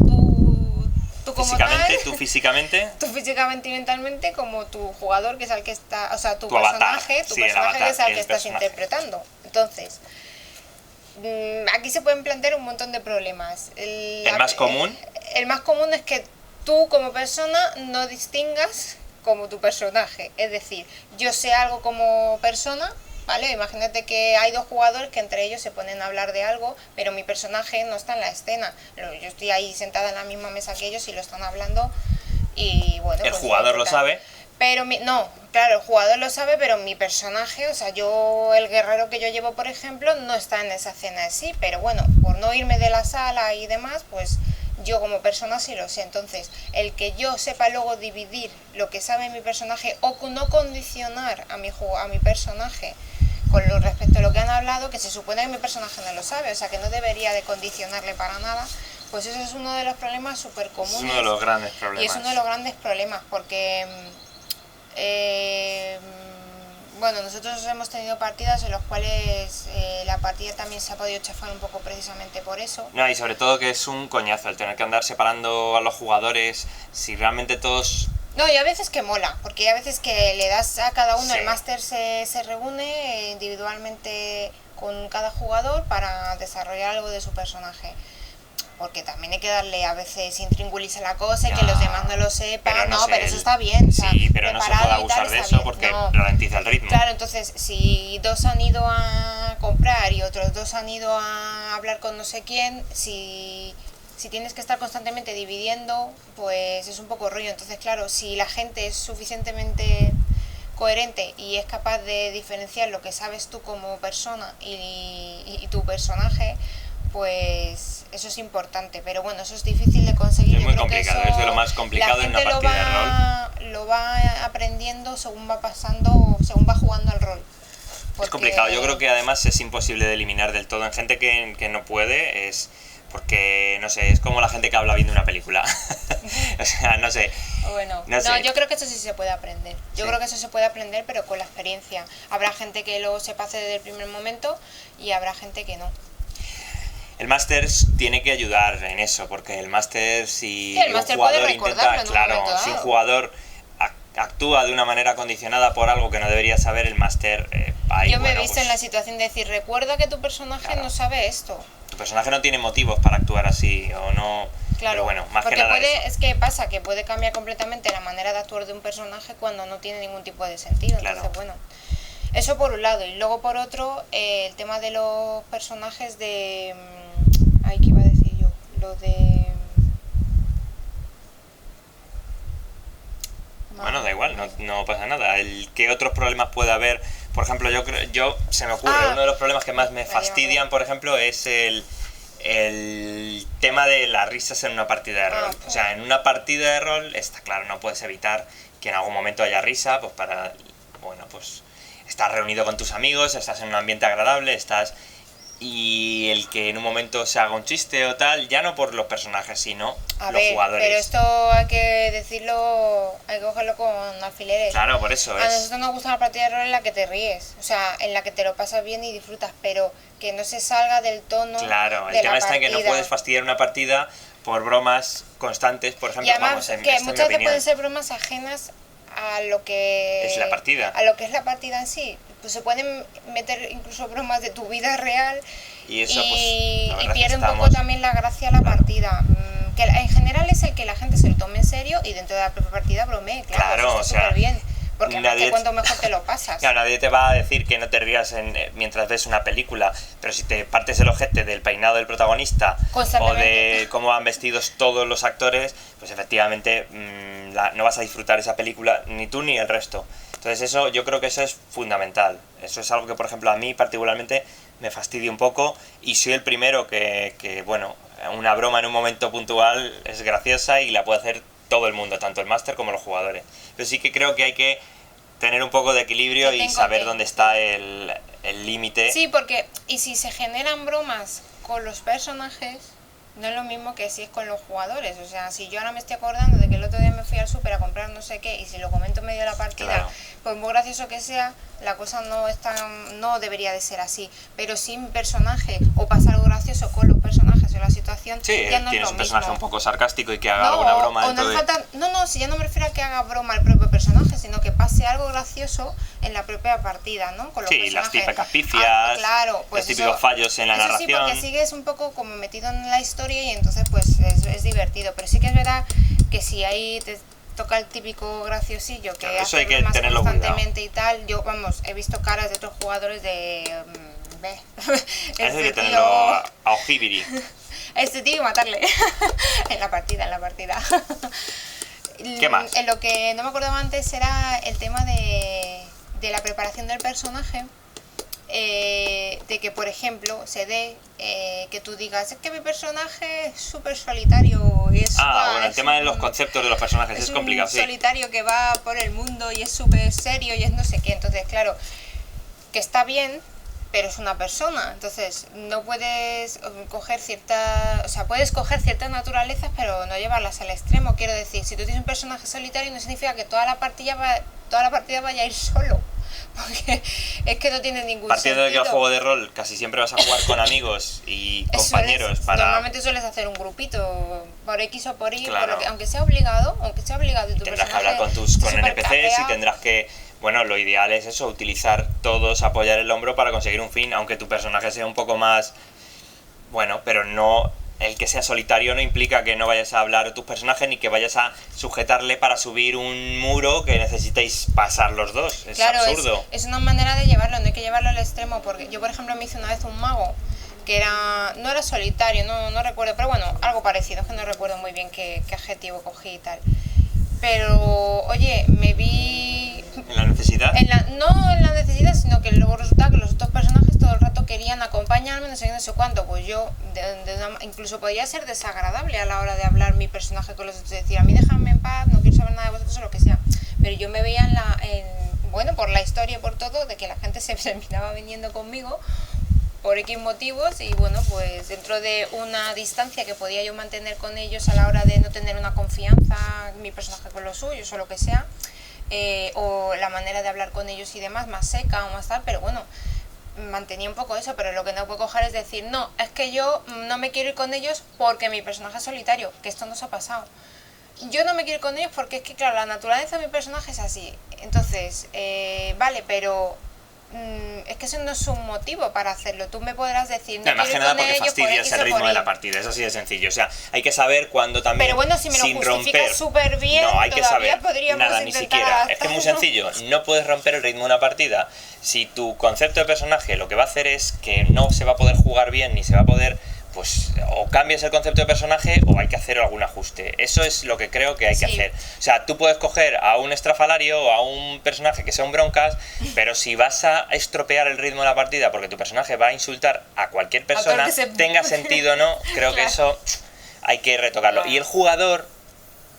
tú como Físicamente, tal, tú físicamente, tú físicamente y mentalmente, como tu jugador que es al que está, o sea, tu avatar, personaje, sí, el que avatar, es al el que estás personaje. interpretando. Entonces, aquí se pueden plantear un montón de problemas. el más común, El más común es que tú como persona no distingas como tu personaje. Es decir, yo sé algo como persona ¿vale? Imagínate que hay dos jugadores que entre ellos se ponen a hablar de algo, pero mi personaje no está en la escena. Yo estoy ahí sentada en la misma mesa que ellos y lo están hablando y bueno... El pues jugador lo sabe. Pero no, claro, el jugador lo sabe, pero mi personaje, o sea, el guerrero que yo llevo, por ejemplo, no está en esa escena en sí, pero bueno, por no irme de la sala y demás, pues yo como persona sí lo sé. Entonces, el que yo sepa luego dividir lo que sabe mi personaje o no condicionar a mi personaje con respecto a lo que han hablado, que se supone que mi personaje no lo sabe, o sea, que no debería de condicionarle para nada, pues eso es uno de los problemas súper comunes. Es uno de los grandes problemas. Y es uno de los grandes problemas, porque... bueno, nosotros hemos tenido partidas en las cuales la partida también se ha podido chafar un poco precisamente por eso. No, y sobre todo que es un coñazo el tener que andar separando a los jugadores si realmente todos... No, y a veces que mola, porque hay veces que le das a cada uno, Sí. El máster se reúne individualmente con cada jugador para desarrollar algo de su personaje. Porque también hay que darle a veces intríngulis a la cosa y que los demás no lo sepan. Pero eso está bien. Sí, pero no se puede abusar de eso porque ralentiza el ritmo. Claro, entonces si dos han ido a comprar y otros dos han ido a hablar con no sé quién, si tienes que estar constantemente dividiendo, pues es un poco rollo. Entonces, claro, si la gente es suficientemente coherente y es capaz de diferenciar lo que sabes tú como persona y tu personaje, pues eso es importante, pero bueno, eso es difícil de conseguir. Es muy complicado, es de lo más complicado en una partida de rol. Lo va aprendiendo según va pasando, según va jugando al rol. Es complicado, yo creo que además es imposible de eliminar del todo. En gente que no puede, es porque, no sé, es como la gente que habla viendo una película. O sea, no sé. Bueno, no sé. Yo creo que eso sí se puede aprender. Yo Sí. creo que eso se puede aprender, pero con la experiencia. Habrá gente que lo sepa hacer desde el primer momento y habrá gente que no. El máster tiene que ayudar en eso, porque el máster, si el máster un jugador puede recordarlo intenta, en un momento si un dado. jugador actúa de una manera condicionada por algo que no debería saber, el máster Yo me he visto en la situación de decir, recuerda que tu personaje no sabe esto. Tu personaje no tiene motivos para actuar así, o no... Claro, pero bueno, más porque que nada es que pasa que puede cambiar completamente la manera de actuar de un personaje cuando no tiene ningún tipo de sentido. Claro. Entonces, bueno, eso por un lado. Y luego por otro, el tema de los personajes de... Ay, ¿qué iba a decir yo? Lo de... Bueno, da igual, no pasa nada. ¿Qué otros problemas puede haber? Por ejemplo, yo se me ocurre, uno de los problemas que más me fastidian, por ejemplo, es el tema de las risas en una partida de rol. O sea, en una partida de rol, está claro, no puedes evitar que en algún momento haya risa, pues pues estás reunido con tus amigos, estás en un ambiente agradable, y el que en un momento se haga un chiste o tal, ya no por los personajes, sino los jugadores. Pero esto hay que decirlo, hay que cogerlo con alfileres. Claro, por eso A nosotros nos gusta una partida de rol en la que te ríes, o sea, en la que te lo pasas bien y disfrutas, pero que no se salga del tono. Claro, el de tema la está en que no partida. puedes fastidiar una partida por bromas constantes, por ejemplo, Y además, que muchas veces pueden ser bromas ajenas a lo que es la partida. A lo que es la partida en sí. Pues se pueden meter incluso bromas de tu vida real y eso y pues pierde un poco también la gracia a la partida. Que en general es el que la gente se lo tome en serio y dentro de la propia partida bromee, claro, está súper bien. Porque además cuanto mejor te lo pasas. Claro, nadie te va a decir que no te rías mientras ves una película, pero si te partes el ojete del peinado del protagonista o de cómo van vestidos todos los actores, pues efectivamente no vas a disfrutar esa película ni tú ni el resto. Entonces yo creo que eso es fundamental. Eso es algo que, por ejemplo, a mí particularmente me fastidia un poco y soy el primero que bueno, una broma en un momento puntual es graciosa y la puede hacer todo el mundo, tanto el máster como los jugadores. Pero sí que creo que hay que tener un poco de equilibrio y saber dónde está el límite. Sí, porque y si se generan bromas con los personajes, no es lo mismo que si es con los jugadores. O sea, si yo ahora me estoy acordando de que el otro día me fui al súper a comprar no sé qué y si lo comento en medio de la partida, claro, pues muy gracioso que sea, la cosa no debería de ser así. Pero si mi personaje o pasa algo gracioso con los personajes o la situación, sí, ya no tienes es lo un personaje mismo. Un poco sarcástico y que haga alguna broma. Si ya no me refiero a que haga broma al propio personaje, sino que pase algo gracioso en la propia partida, ¿no? Con los personajes. Las típicas pifias, claro, pues los típicos fallos en la narración. Sí, porque sigues un poco como metido en la historia y entonces pues es divertido. Pero sí que es verdad que si hay toca el típico graciosillo que Claro, eso hay hace que bromas tenerlo cuidado. constantemente y tal. Yo, vamos, he visto caras de otros jugadores de... ve, A eso hay este que tío... tenerlo a ojibiri. Este tío y matarle en la partida. ¿Qué más? En lo que no me acordaba antes era el tema de la preparación del personaje. De que, por ejemplo, se dé que tú digas, es que mi personaje es súper solitario y es, Bueno, el es tema de un- los conceptos de los personajes es complicado, un sí. solitario que va por el mundo y es súper serio y es no sé qué. Entonces, claro, que está bien, pero es una persona. Entonces, no puedes coger cierta... O sea, puedes coger ciertas naturalezas, pero no llevarlas al extremo. Quiero decir, si tú tienes un personaje solitario, no significa que toda la partida vaya a ir solo. Porque es que no tiene ningún Partiendo de que sentido. el juego de rol casi siempre vas a jugar con amigos y compañeros Normalmente sueles hacer un grupito por X o por Y, Claro. aunque sea obligado y tu tendrás que personaje hablar con esté NPCs y supercabreado. tendrás que... Bueno, lo ideal es eso, utilizar todos, apoyar el hombro para conseguir un fin, aunque tu personaje sea un poco más... Bueno, pero no... El que sea solitario no implica que no vayas a hablar de tus personajes ni que vayas a sujetarle para subir un muro que necesitéis pasar los dos. Es Claro, absurdo. es una manera de llevarlo, no hay que llevarlo al extremo, porque yo, por ejemplo, me hice una vez un mago que no era solitario, no recuerdo, pero bueno, algo parecido, es que no recuerdo muy bien qué adjetivo cogí y tal. Pero, oye, me vi... ¿En la necesidad? No en la necesidad, sino que luego resulta que los otros personajes todo el rato querían acompañarme, no sé qué, no sé cuánto. Pues yo, incluso podía ser desagradable a la hora de hablar mi personaje con los otros, decir, a mí déjame en paz, no quiero saber nada de vosotros o lo que sea. Pero yo me veía bueno, por la historia y por todo, de que la gente se terminaba viniendo conmigo por X motivos y bueno, pues dentro de una distancia que podía yo mantener con ellos a la hora de no tener una confianza, mi personaje con los suyos o lo que sea, o la manera de hablar con ellos y demás, más seca o más tal, pero bueno, mantenía un poco eso, pero lo que no puedo coger es decir, no, es que yo no me quiero ir con ellos porque mi personaje es solitario, que esto nos ha pasado. Yo no me quiero ir con ellos porque es que, claro, la naturaleza de mi personaje es así. Entonces, vale, pero es que eso no es un motivo para hacerlo. Tú me podrás decir, no Más quiero que ir nada con porque ellos por fastidias X el o ritmo por de Y. la partida, es así de sencillo. O sea, hay que saber cuándo también, Pero bueno, si me lo sin justificas romper... súper bien, No, hay que todavía saber, podríamos nada, ni intentar siquiera. Es que es muy adaptarlo. sencillo, no puedes romper el ritmo de una partida. Si tu concepto de personaje lo que va a hacer es que no se va a poder jugar bien, ni se va a poder... Pues o cambias el concepto de personaje o hay que hacer algún ajuste. Eso es lo que creo que hay que Sí. hacer. O sea, tú puedes coger a un estrafalario o a un personaje que sea un broncas, pero si vas a estropear el ritmo de la partida porque tu personaje va a insultar a cualquier todo el persona, que se- tenga sentido o no, creo que Claro. eso hay que retocarlo. Claro. Y el jugador,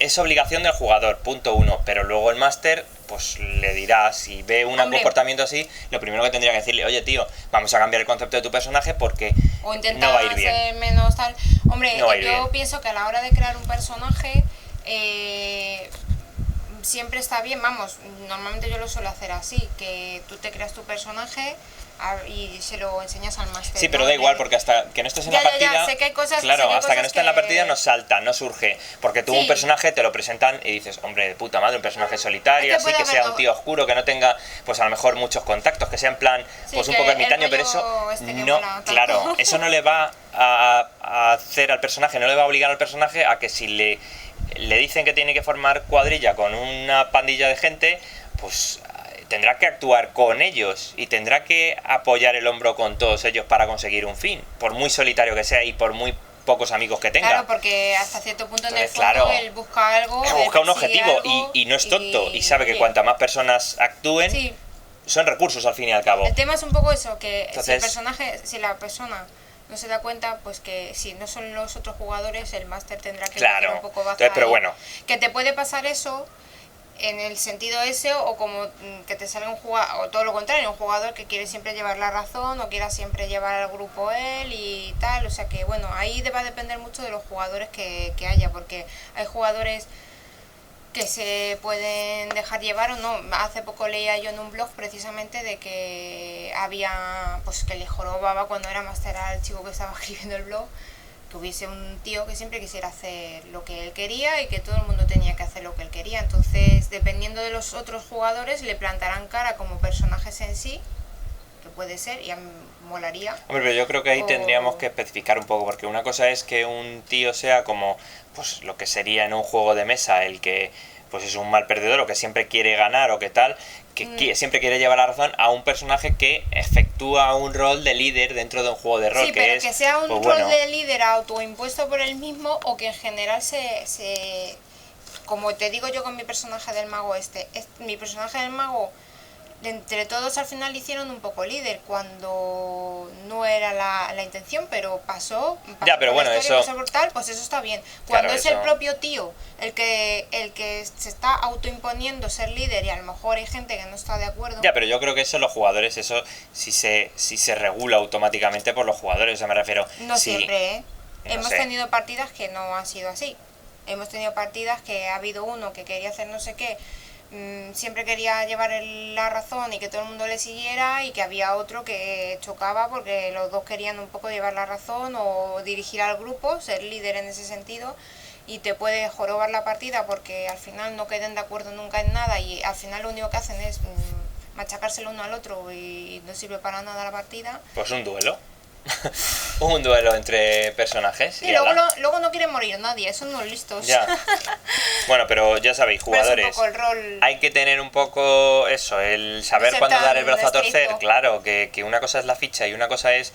es obligación del jugador, punto uno, pero luego el máster pues le dirá, si ve un Hombre. comportamiento así, lo primero que tendría que decirle, oye tío, vamos a cambiar el concepto de tu personaje porque O intentar no va a ir bien. ser menos tal. Hombre, No va a ir yo bien. pienso que a la hora de crear un personaje siempre está bien, vamos, normalmente yo lo suelo hacer así, que tú te creas tu personaje y se lo enseñas al máster. Sí, pero ¿no? da igual, porque hasta que no estés en Ya, la ya, partida... sé que hay cosas- claro, sé que hay hasta que no cosas esté en la que- partida no salta, no surge. Porque tú Sí. un personaje te lo presentan y dices, hombre, de puta madre, un personaje solitario, Es que así puede que sea haber, un ¿no? tío oscuro, que no tenga, pues a lo mejor muchos contactos, que sea en plan, Sí, pues un que poco el ermitaño, pero rollo eso este que no, mola tanto. claro, eso no le va a hacer al personaje, no le va a obligar al personaje a que si le dicen que tiene que formar cuadrilla con una pandilla de gente, pues tendrá que actuar con ellos y tendrá que apoyar el hombro con todos ellos para conseguir un fin, por muy solitario que sea y por muy pocos amigos que tenga. Claro, porque hasta cierto punto en el Entonces, fondo claro, él busca algo, él busca un persigue objetivo algo y no es tonto y sabe que oye, cuanta más personas actúen, sí, son recursos al fin y al cabo. el tema es un poco eso, que Entonces- si la persona no se da cuenta, pues que si no son los otros jugadores, el máster tendrá que Claro. meter un poco baza Entonces, pero ahí. bueno. Que te puede pasar eso en el sentido ese, o como que te salga un jugador, o todo lo contrario, un jugador que quiere siempre llevar la razón, o quiera siempre llevar al grupo él y tal, o sea que bueno, ahí va a depender mucho de los jugadores que haya, porque hay jugadores que se pueden dejar llevar o no. Hace poco leía yo en un blog precisamente de que había, pues que le jorobaba cuando era máster al chico que estaba escribiendo el blog, que hubiese un tío que siempre quisiera hacer lo que él quería y que todo el mundo tenía que hacer lo que él quería. Entonces, dependiendo de los otros jugadores, le plantarán cara como personajes en sí, que puede ser, y a mí molaría. Hombre, pero yo creo que ahí O- tendríamos que especificar un poco, porque una cosa es que un tío sea como, pues lo que sería en un juego de mesa, el que pues es un mal perdedor o que siempre quiere ganar o que tal, que siempre quiere llevar la razón, a un personaje que efectúa un rol de líder dentro de un juego de rol. Sí, pero que sea un pues, rol de líder autoimpuesto por él mismo, o que en general como te digo yo con mi personaje del mago mi personaje del mago, entre todos al final hicieron un poco líder, cuando no era la intención, pero pasó ya, pero bueno, historia, eso... pasó por tal, pues eso está bien. Cuando claro, es el propio tío el que se está autoimponiendo ser líder, y a lo mejor hay gente que no está de acuerdo. Ya, pero yo creo que eso los jugadores, eso si se regula automáticamente por los jugadores, o sea, me refiero... No siempre, ¿eh? No Hemos sé. tenido partidas que no han sido así. Hemos tenido partidas que ha habido uno que quería hacer no sé qué, siempre quería llevar la razón y que todo el mundo le siguiera, y que había otro que chocaba porque los dos querían un poco llevar la razón o dirigir al grupo, ser líder en ese sentido, y te puede jorobar la partida porque al final no queden de acuerdo nunca en nada, y al final lo único que hacen es machacárselo uno al otro y no sirve para nada la partida. Pues un duelo. Un duelo entre personajes. Y luego no quiere morir nadie, son unos listos. Ya. Bueno, pero ya sabéis, jugadores, pero es un poco el rol. hay que tener un poco eso, el saber ser cuándo tan dar el brazo a torcer. estricto. Claro, que una cosa es la ficha y una cosa es...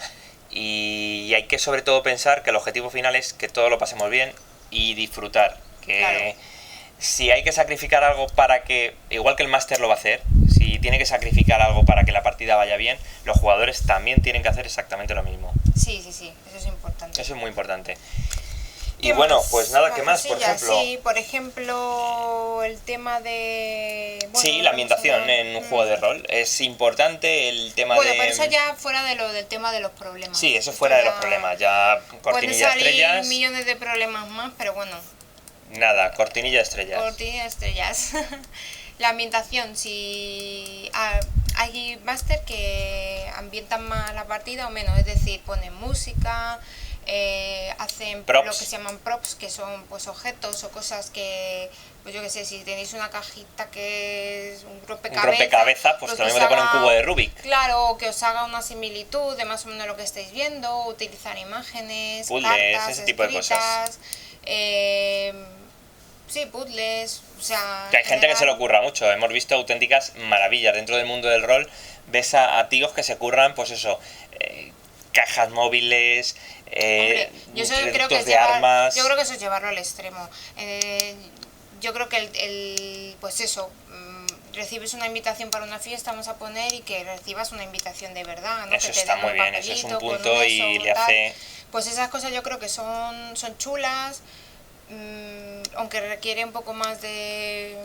Y hay que sobre todo pensar que el objetivo final es que todos lo pasemos bien y disfrutar. Que Claro. si hay que sacrificar algo para que... Igual que el máster lo va a hacer, si tiene que sacrificar algo para que la partida vaya bien, los jugadores también tienen que hacer exactamente lo mismo. Sí, eso es importante. Eso es muy importante. Y ¿Qué bueno, más? pues nada, Más ¿qué más? Por cosillas, ejemplo... Sí, por ejemplo, el tema de... Bueno, Sí, lo la hemos ambientación hablado. en un juego de rol. Es importante el tema Bueno, de... pero eso ya fuera del tema de los problemas. Sí, eso Esto fuera de ya- los problemas. Ya Pueden cortinilla salir estrellas... millones de problemas más, pero bueno, Nada, cortinilla estrellas. cortina de estrellas. La ambientación, si hay máster que ambientan más la partida o menos, es decir, ponen música, hacen Props. lo que se llaman props, que son pues objetos o cosas que, pues yo que sé, si tenéis una cajita que es un Un rompecabezas, rompecabezas, pues que lo os mismo te pone un haga- cubo de Rubik. Claro, que os haga una similitud de más o menos lo que estáis viendo, utilizar imágenes, Puzzles, cartas ese tipo de cosas. escritas, sí, puzzles, o sea... Que hay gente que se lo curra mucho. Hemos visto auténticas maravillas dentro del mundo del rol. Ves a tíos que se curran, pues eso, cajas móviles, Hombre, yo eso creo que reductos es de armas... yo creo que eso es llevarlo al extremo. Yo creo que pues eso, recibes una invitación para una fiesta, vamos a poner, y que recibas una invitación de verdad, ¿no? Eso Que te está den muy un bien, eso es un papelito con punto eso, y le tal. hace... Pues esas cosas yo creo que son chulas, aunque requiere un poco más de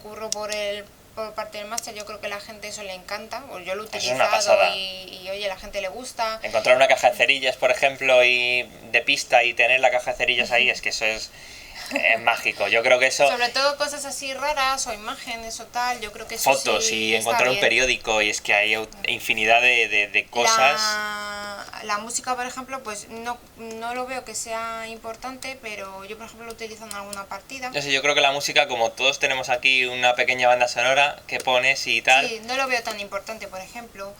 curro por parte del máster. Yo creo que a la gente eso le encanta, o yo lo he Eso es una utilizado pasada. y oye, a la gente le gusta. Encontrar una caja de cerillas, por ejemplo, y de pista y tener la caja de cerillas ahí, es que eso es mágico. Yo creo que eso... Sobre todo cosas así raras o imágenes o tal, yo creo que eso Fotos sí y está encontrar un bien. periódico, y es que hay infinidad de cosas. La música, por ejemplo, pues no lo veo que sea importante, pero yo, por ejemplo, lo utilizo en alguna partida. No sé, yo creo que la música, como todos tenemos aquí una pequeña banda sonora que pones y tal... Sí, no lo veo tan importante, por ejemplo.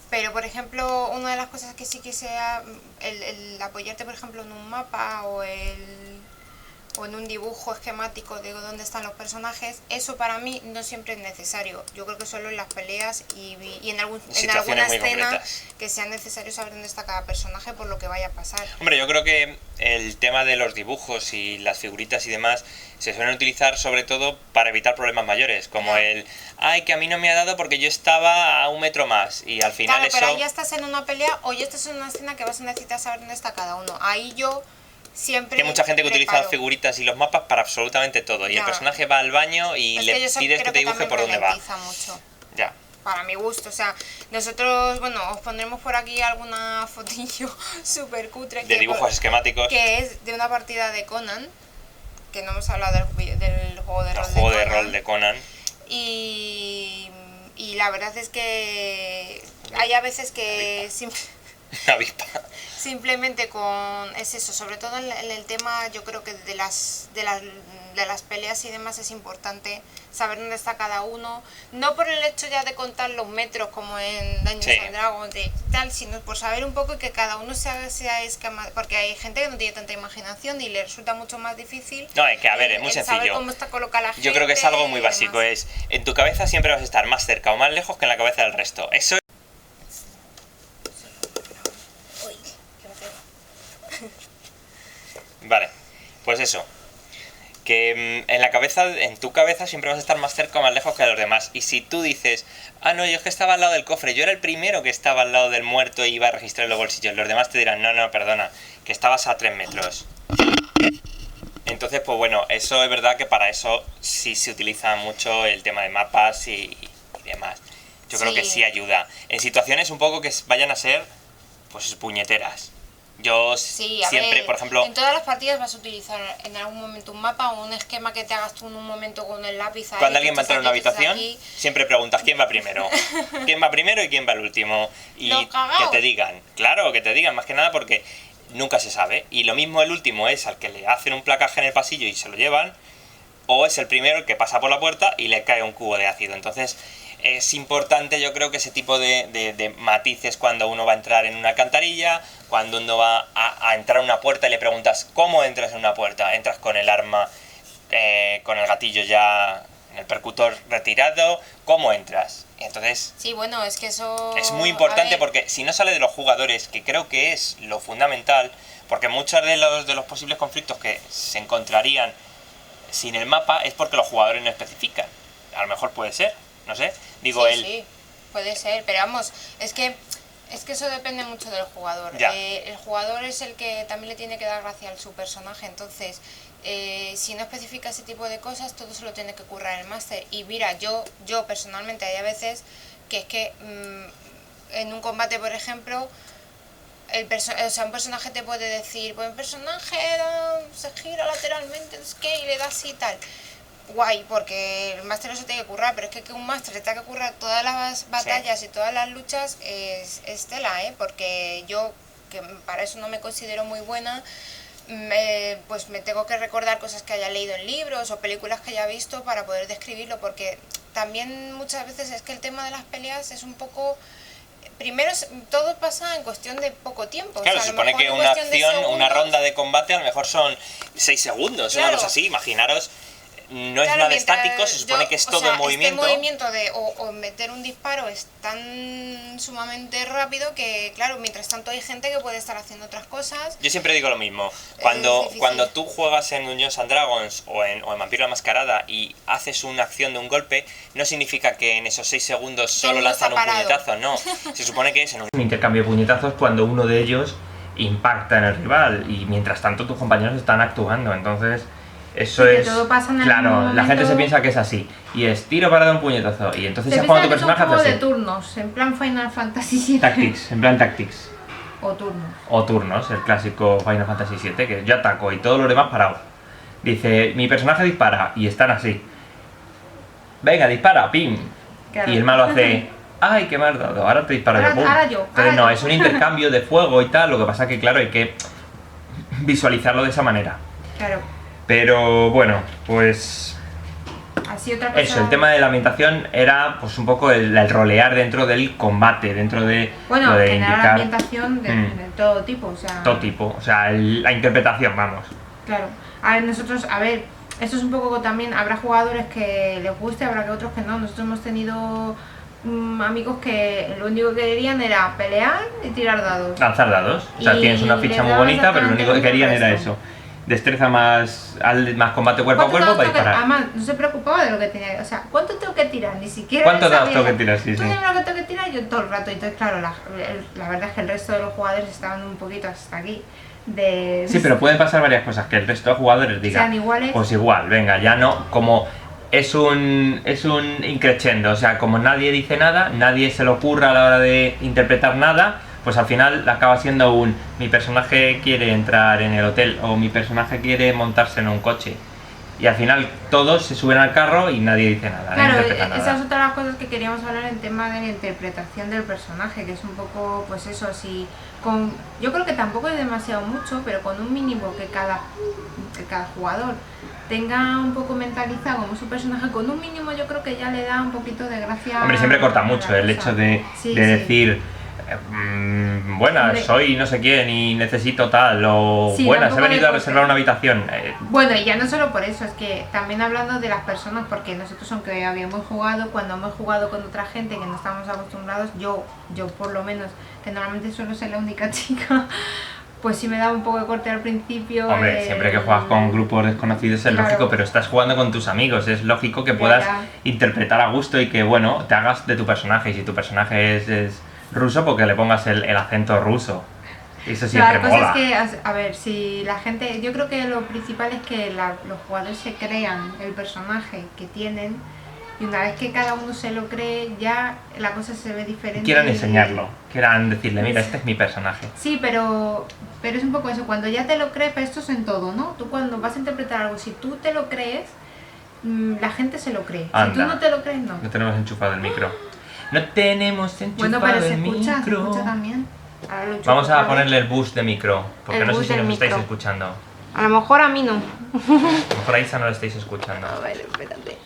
Pero, por ejemplo, una de las cosas que sí que sea el apoyarte, por ejemplo, en un mapa o en un dibujo esquemático de dónde están los personajes, eso para mí no siempre es necesario. Yo creo que solo en las peleas y en Situaciones alguna muy escena concretas. que sea necesario saber dónde está cada personaje por lo que vaya a pasar. Hombre, yo creo que el tema de los dibujos y las figuritas y demás se suelen utilizar sobre todo para evitar problemas mayores, como Claro. el ay, que a mí no me ha dado porque yo estaba a un metro más, y al final Claro, eso... pero ahí ya estás en una pelea o ya estás en una escena que vas a necesitar saber dónde está cada uno. Ahí yo siempre Que hay mucha gente que utiliza preparo. figuritas y los mapas para absolutamente todo, y el Ya. personaje va al baño y Es le que yo eso pides creo que te dibuje también por dónde va. ralentiza mucho. Ya. Para mi gusto, o sea, nosotros, bueno, os pondremos por aquí alguna fotillo súper cutre De dibujos esquemáticos. que es de una partida de Conan, que no hemos hablado del juego de El rol juego de de Conan, rol de Conan. y la verdad es que hay a veces que avispa. Simplemente es eso, sobre todo en el tema, yo creo que de las peleas y demás es importante saber dónde está cada uno, no por el hecho ya de contar los metros como en Dungeons and Dragons de tal, sino por saber un poco y que cada uno sea esquema, porque hay gente que no tiene tanta imaginación y le resulta mucho más difícil. No, es que a ver, es muy sencillo. Saber cómo está colocada la gente. Yo creo que es algo muy básico, es en tu cabeza siempre vas a estar más cerca o más lejos que en la cabeza del resto. Eso. Vale, pues eso, que en tu cabeza siempre vas a estar más cerca o más lejos que los demás. Y si tú dices, no, yo es que estaba al lado del cofre, yo era el primero que estaba al lado del muerto y iba a registrar los bolsillos, los demás te dirán, no, perdona, que estabas a 3 metros. Entonces, pues bueno, eso es verdad que para eso sí se utiliza mucho el tema de mapas y demás. Yo creo que sí ayuda. En situaciones un poco que vayan a ser, pues puñeteras. Yo siempre, por ejemplo... En todas las partidas vas a utilizar en algún momento un mapa o un esquema que te hagas tú en un momento con el lápiz ahí. Cuando alguien va a entrar en una habitación, siempre preguntas quién va primero. ¿Quién va primero y quién va el último? Y que te digan, claro, que te digan, más que nada porque nunca se sabe. Y lo mismo el último es al que le hacen un placaje en el pasillo y se lo llevan, o es el primero el que pasa por la puerta y le cae un cubo de ácido. Entonces... es importante, yo creo, que ese tipo de matices cuando uno va a entrar en una alcantarilla, cuando uno va a entrar a una puerta y le preguntas ¿cómo entras en una puerta? Entras con el arma, con el gatillo ya, en el percutor retirado, ¿cómo entras? Entonces, sí, bueno, es que eso... es muy importante porque si no sale de los jugadores, que creo que es lo fundamental, porque muchos de los posibles conflictos que se encontrarían sin el mapa es porque los jugadores no especifican. A lo mejor puede ser. No sé, digo él. Sí, puede ser, pero vamos, es que eso depende mucho del jugador. El jugador es el que también le tiene que dar gracia a su personaje, entonces si no especifica ese tipo de cosas, todo se lo tiene que currar el máster. Y mira, yo personalmente hay a veces que es que en un combate, por ejemplo, un personaje te puede decir, pues el personaje se gira lateralmente, es que y le da así y tal. Guay, porque el máster no se tiene que currar, pero es que un máster se tenga que currar todas las batallas y todas las luchas es tela, porque yo, que para eso no me considero muy buena, pues me tengo que recordar cosas que haya leído en libros o películas que haya visto para poder describirlo, porque también muchas veces es que el tema de las peleas es un poco... Primero, todo pasa en cuestión de poco tiempo. Claro, se supone que una acción, una ronda de combate a lo mejor son 6 segundos, claro. Una cosa así, imaginaros... No es nada estático, se supone que es todo en movimiento. Este movimiento de o meter un disparo es tan sumamente rápido que, claro, mientras tanto hay gente que puede estar haciendo otras cosas. Yo siempre digo lo mismo. Cuando tú juegas en Dungeons and Dragons o en Vampiro la Mascarada y haces una acción de un golpe, no significa que en esos 6 segundos solo lanzan un puñetazo, no. Se supone que es en un intercambio de puñetazos cuando uno de ellos impacta en el rival y mientras tanto tus compañeros están actuando, entonces... Eso es, claro, la gente se piensa que es así y es tiro para dar un puñetazo y entonces ya cuando tu personaje hace así. De turnos, en plan Final Fantasy VII. Tactics, en plan Tactics. O turnos, el clásico Final Fantasy VII, que yo ataco y todos los demás parados. Dice, mi personaje dispara y están así. Venga, dispara, pim. Claro. Y el malo hace, ay, qué mal dado, ahora te disparo yo, pum. Entonces no, es un intercambio de fuego y tal, lo que pasa que claro, hay que visualizarlo de esa manera. Claro. Pero bueno, pues así otra cosa... Eso, el tema de la ambientación era pues un poco el rolear dentro del combate, dentro de lo de indicar... la ambientación de todo tipo, o sea... Todo tipo, o sea, la interpretación, vamos. Claro, esto es un poco también, habrá jugadores que les guste, habrá que otros que no. Nosotros hemos tenido amigos que lo único que querían era pelear y tirar dados. Lanzar dados, o sea, tienes una ficha muy bonita, pero lo único que querían era eso. Destreza más combate cuerpo a cuerpo para disparar. Además, no se preocupaba de lo que tenía. O sea, ¿cuánto tengo que tirar? Ni siquiera. ¿Cuántos dados tengo que tirar? Sí, tú dime lo que tengo que tirar yo todo el rato. Entonces, claro, la verdad es que el resto de los jugadores estaban un poquito hasta aquí. Sí, pero pueden pasar varias cosas. Que el resto de jugadores digan. Sean iguales. Pues igual, venga, ya no. Como es un increchendo. O sea, como nadie dice nada, nadie se le ocurra a la hora de interpretar nada. Pues al final acaba siendo mi personaje quiere entrar en el hotel o mi personaje quiere montarse en un coche. y al final todos se suben al carro y nadie dice nada, claro, nadie interpreta nada. Esa es otra de las cosas que queríamos hablar en tema de la interpretación del personaje, que es un poco, pues eso, si yo creo que tampoco es demasiado mucho, pero con un mínimo que cada jugador tenga un poco mentalizado como su personaje, con un mínimo yo creo que ya le da un poquito de gracia. Hombre, siempre corta mucho el hecho de decir, buenas, hombre, soy no sé quién y necesito tal, o buenas, he venido a reservar una habitación. Bueno, y ya no solo por eso, es que también hablando de las personas, porque nosotros aunque habíamos jugado, cuando hemos jugado con otra gente que no estamos acostumbrados, yo por lo menos, que normalmente suelo ser la única chica, pues sí me daba un poco de corte al principio. Hombre, siempre que juegas con grupos desconocidos es lógico, pero estás jugando con tus amigos, es lógico que puedas interpretar a gusto y que, bueno, te hagas de tu personaje. Y si tu personaje es ruso, porque le pongas el acento ruso. Eso siempre mola. La cosa es que, a ver, si la gente... Yo creo que lo principal es que los jugadores se crean el personaje que tienen, y una vez que cada uno se lo cree, ya la cosa se ve diferente. Quieran enseñarlo, quieran decirle, mira, este es mi personaje. Sí, pero es un poco eso, cuando ya te lo crees, pero esto es en todo, ¿no? Tú cuando vas a interpretar algo, si tú te lo crees, la gente se lo cree. Anda. Si tú no te lo crees, no. No tenemos enchufado el micro. No tenemos enchufado pero el micro. Se escucha también. Vamos a ponerle el boost de micro, porque el no sé si nos micro. estáis escuchando. A lo mejor a mí no. A lo mejor a Isa no lo estáis escuchando. A ver, espérate.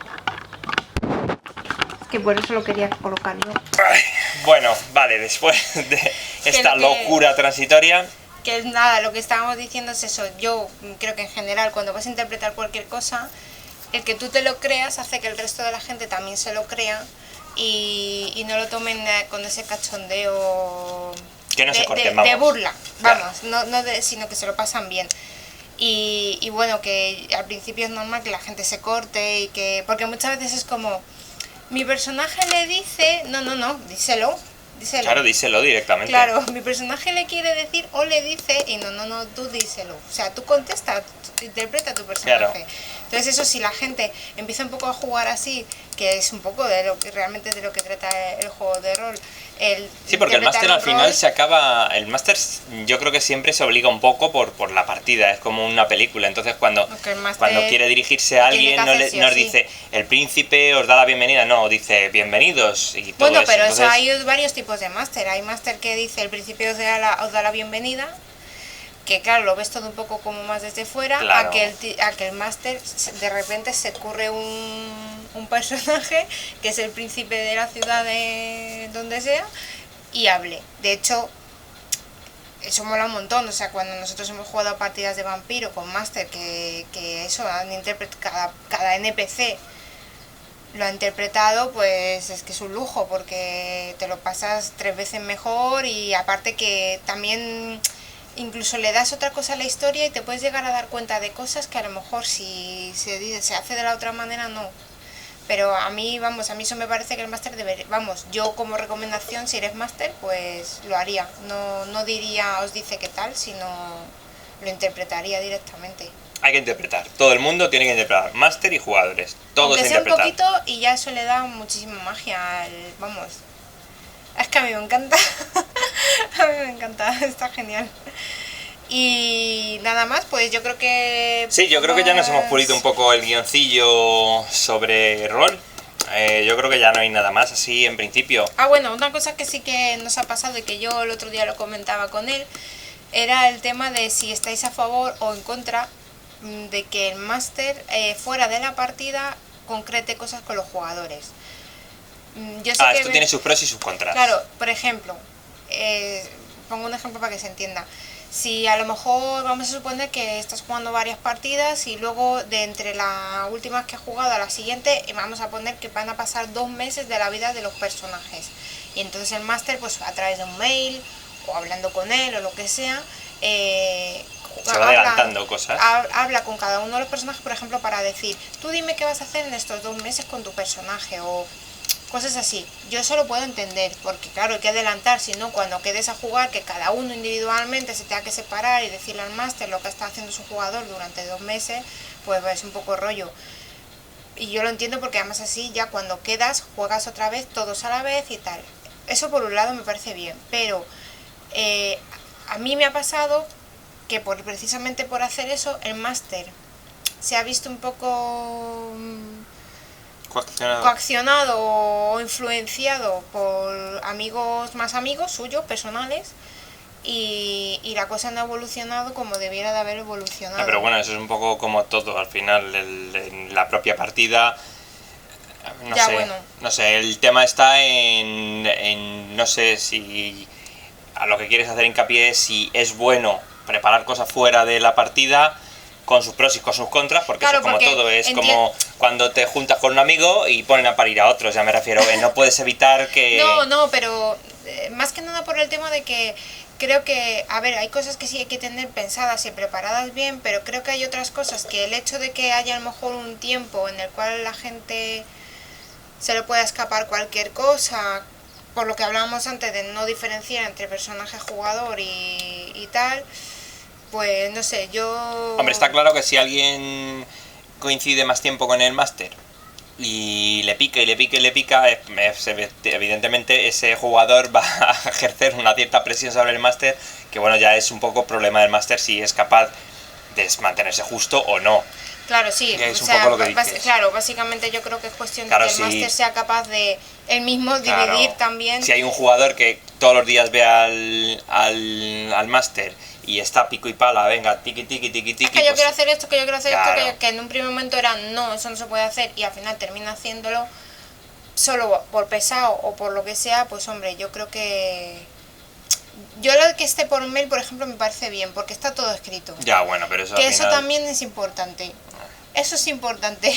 Es que por eso lo quería colocar yo. Ay, bueno, vale, después de esta locura transitoria... Que es nada, lo que estábamos diciendo es eso. Yo creo que en general cuando vas a interpretar cualquier cosa, el que tú te lo creas hace que el resto de la gente también se lo crea y no lo tomen con ese cachondeo que no se corten, de burla, vamos, claro. sino que se lo pasan bien. Y bueno, que al principio es normal que la gente se corte y que... Porque muchas veces es como, mi personaje le dice, no, díselo. Claro, díselo directamente. Claro, mi personaje le quiere decir o le dice y no, tú díselo. O sea, tú contesta, interpreta tu personaje. Claro. Entonces eso, si la gente empieza un poco a jugar así, que es un poco de lo que realmente de lo que trata el juego de rol. Sí, porque el máster al final se acaba... El máster yo creo que siempre se obliga un poco por la partida, es como una película. Entonces cuando quiere dirigirse a alguien no dice el príncipe os da la bienvenida, no, dice bienvenidos y todo bueno, eso. Pero entonces... eso hay varios tipos de máster. Hay máster que dice el príncipe os da la bienvenida, que claro, lo ves todo un poco como más desde fuera, claro. a que el máster de repente se ocurre un personaje que es el príncipe de la ciudad de donde sea y hable. De hecho, eso mola un montón. O sea, cuando nosotros hemos jugado a partidas de vampiro con máster, que eso han interpretado cada NPC lo ha interpretado, pues es que es un lujo, porque te lo pasas 3 veces mejor y aparte que también incluso le das otra cosa a la historia y te puedes llegar a dar cuenta de cosas que a lo mejor si se hace de la otra manera no. Pero a mí eso me parece que el máster debería, yo como recomendación, si eres máster, pues lo haría. No diría os dice qué tal, sino lo interpretaría directamente. Hay que interpretar, todo el mundo tiene que interpretar, máster y jugadores, todos aunque sea interpretar. Un poquito y ya eso le da muchísima magia, es que a mí me encanta, a mí me encanta, está genial. Y nada más, pues yo creo que... Sí, yo creo que ya nos hemos pulido un poco el guioncillo sobre rol. Yo creo que ya no hay nada más así en principio. Bueno, una cosa que sí que nos ha pasado y que yo el otro día lo comentaba con él, era el tema de si estáis a favor o en contra de que el máster fuera de la partida concrete cosas con los jugadores. Yo sé que esto tiene sus pros y sus contras. Claro, por ejemplo, pongo un ejemplo para que se entienda. Si a lo mejor vamos a suponer que estás jugando varias partidas y luego de entre la última que has jugado a la siguiente vamos a poner que van a pasar 2 meses de la vida de los personajes. Y entonces el máster, pues a través de un mail o hablando con él o lo que sea, se va adelantando cosas. Habla con cada uno de los personajes, por ejemplo, para decir, tú dime qué vas a hacer en estos 2 meses con tu personaje o cosas así. Yo eso lo puedo entender, porque claro, hay que adelantar, si no, cuando quedes a jugar, que cada uno individualmente se tenga que separar y decirle al máster lo que está haciendo su jugador durante 2 meses, pues es un poco rollo. Y yo lo entiendo porque además así ya cuando quedas, juegas otra vez, todos a la vez y tal. Eso por un lado me parece bien, pero a mí me ha pasado que precisamente por hacer eso, el máster se ha visto un poco Coaccionado. coaccionado o influenciado por más amigos suyos, personales, y la cosa no ha evolucionado como debiera de haber evolucionado. No, pero bueno, eso es un poco como todo, al final, en la propia partida, no Ya, sé, bueno. no sé, el tema está no sé si a lo que quieres hacer hincapié es si es bueno preparar cosas fuera de la partida, con sus pros y con sus contras, porque Claro, eso es como porque todo, es como cuando te juntas con un amigo y ponen a parir a otros, ya me refiero, no puedes evitar que... No, pero más que nada por el tema de que creo que, a ver, hay cosas que sí hay que tener pensadas y preparadas bien, pero creo que hay otras cosas que el hecho de que haya a lo mejor un tiempo en el cual la gente se le pueda escapar cualquier cosa, por lo que hablábamos antes de no diferenciar entre personaje jugador y tal, pues no sé, yo... Hombre, está claro que si alguien coincide más tiempo con el máster y le pica y le pica y le pica, evidentemente ese jugador va a ejercer una cierta presión sobre el máster, que bueno, ya es un poco problema del máster si es capaz de mantenerse justo o no. Claro, sí, Es o un sea, poco lo que dices. claro, básicamente yo creo que es cuestión de Claro, que el sí. máster sea capaz de él mismo Claro, dividir también. si hay un jugador que todos los días ve al máster y está pico y pala, venga, tiqui, tiqui, tiqui, tiqui. Es que yo quiero hacer esto, que yo quiero hacer claro. esto, que en un primer momento era no, eso no se puede hacer, y al final termina haciéndolo solo por pesado o por lo que sea, pues hombre, yo creo que... Yo lo que esté por mail, por ejemplo, me parece bien, porque está todo escrito. Ya, bueno, pero eso Que al eso final... también es importante. Eso es importante.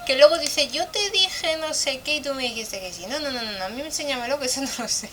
Que luego dice, yo te dije no sé qué y tú me dijiste que sí. No, a mí enséñamelo que eso no lo sé.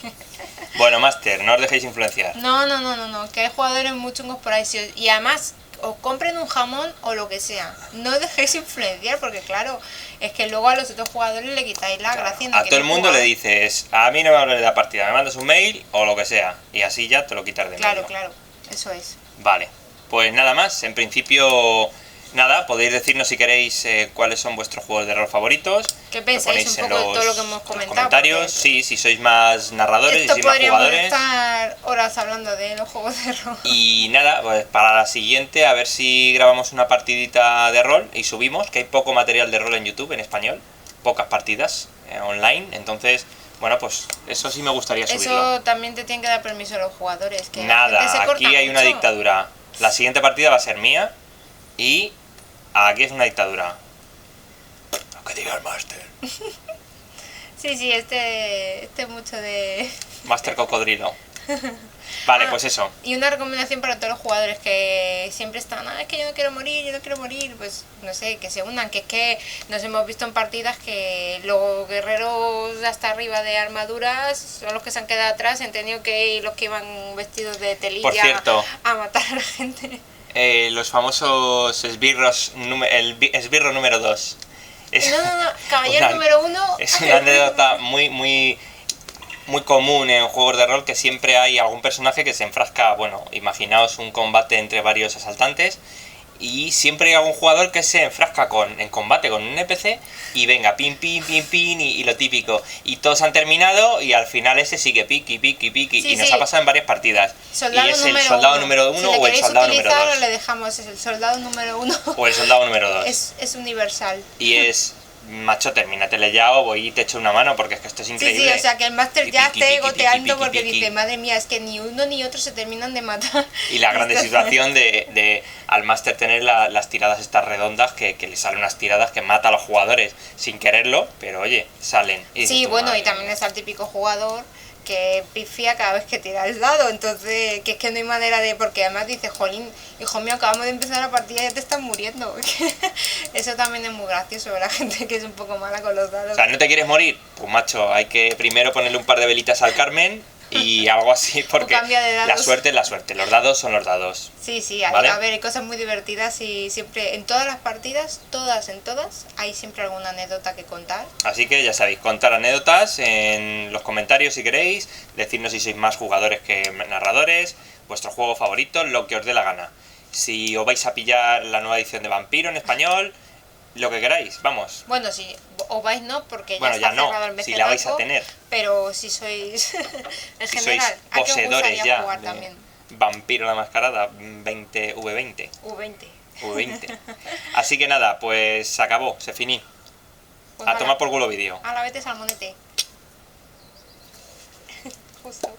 Bueno, máster, no os dejéis influenciar. No, que hay jugadores muy chungos por ahí. Y además, o compren un jamón o lo que sea. No dejéis influenciar porque claro, es que luego a los otros jugadores le quitáis la gracia. A todo el mundo le dices, a mí no me hables de la partida, me mandas un mail o lo que sea. Y así ya te lo quitas de medio. Claro, eso es. Vale, pues nada más, en principio... Nada, podéis decirnos si queréis cuáles son vuestros juegos de rol favoritos. ¿Qué pensáis un poco de todo lo que hemos comentado? Comentarios, sí, si sois más narradores y sois más jugadores. Estar horas hablando de los juegos de rol. Y nada, pues para la siguiente a ver si grabamos una partidita de rol y subimos, que hay poco material de rol en YouTube en español, pocas partidas online, entonces... Bueno, pues eso sí me gustaría subirlo. Eso también te tienen que dar permiso a los jugadores. Que nada, se aquí hay una dictadura. La siguiente partida va a ser mía y aquí es una dictadura. Lo que diga el máster. Sí, este mucho de... Máster cocodrilo. Vale, pues eso. Y una recomendación para todos los jugadores que siempre están, es que yo no quiero morir, pues no sé, que se unan, que es que nos hemos visto en partidas que los guerreros hasta arriba de armaduras son los que se han quedado atrás, han tenido que ir los que iban vestidos de telilla Por cierto, a matar a la gente. Los famosos esbirros, el esbirro número 2. No, caballero número 1. Es una anécdota muy común en juegos de rol, que siempre hay algún personaje que se enfrasca, bueno, imaginaos un combate entre varios asaltantes y siempre hay algún jugador que se enfrasca en combate con un NPC y venga, pin, y lo típico. Y todos han terminado y al final ese sigue piqui, y nos ha pasado en varias partidas. Soldado y es el soldado número 1 o el soldado número 2. Le dejamos el soldado número 1. O el soldado número 2. Es universal. Y es... Macho, termínatele ya o voy y te echo una mano porque es que esto es increíble. Sí, o sea que el máster ya esté goteando porque dice, madre mía, es que ni uno ni otro se terminan de matar. Y la grande situación de al máster tener las tiradas estas redondas, que le salen unas tiradas que mata a los jugadores sin quererlo, pero oye, salen. Sí, bueno, y también está el típico jugador que pifia cada vez que tira el dado, entonces que es que no hay manera de... Porque además dice, jolín, hijo mío, acabamos de empezar la partida y ya te están muriendo. Eso también es muy gracioso, la gente que es un poco mala con los dados. O sea, ¿no te quieres morir? Pues macho, hay que primero ponerle un par de velitas al Carmen y algo así, porque la suerte es la suerte, los dados son los dados. Sí, ¿vale? A ver, hay cosas muy divertidas y siempre, en todas las partidas, en todas, hay siempre alguna anécdota que contar. Así que ya sabéis, contar anécdotas en los comentarios si queréis, decirnos si sois más jugadores que narradores, vuestro juego favorito, lo que os dé la gana. Si os vais a pillar la nueva edición de Vampiro en español, lo que queráis, vamos. Bueno, si os vais no, porque ya está cerrado el mes si la vais a tener. Pero si sois, en si general, sois poseedores ya jugar también. Vampiro la Mascarada V20. V20. V20. Así que nada, pues se acabó, se finí. Pues A vaya. tomar por culo vídeo. A la vete salmonete. Justo.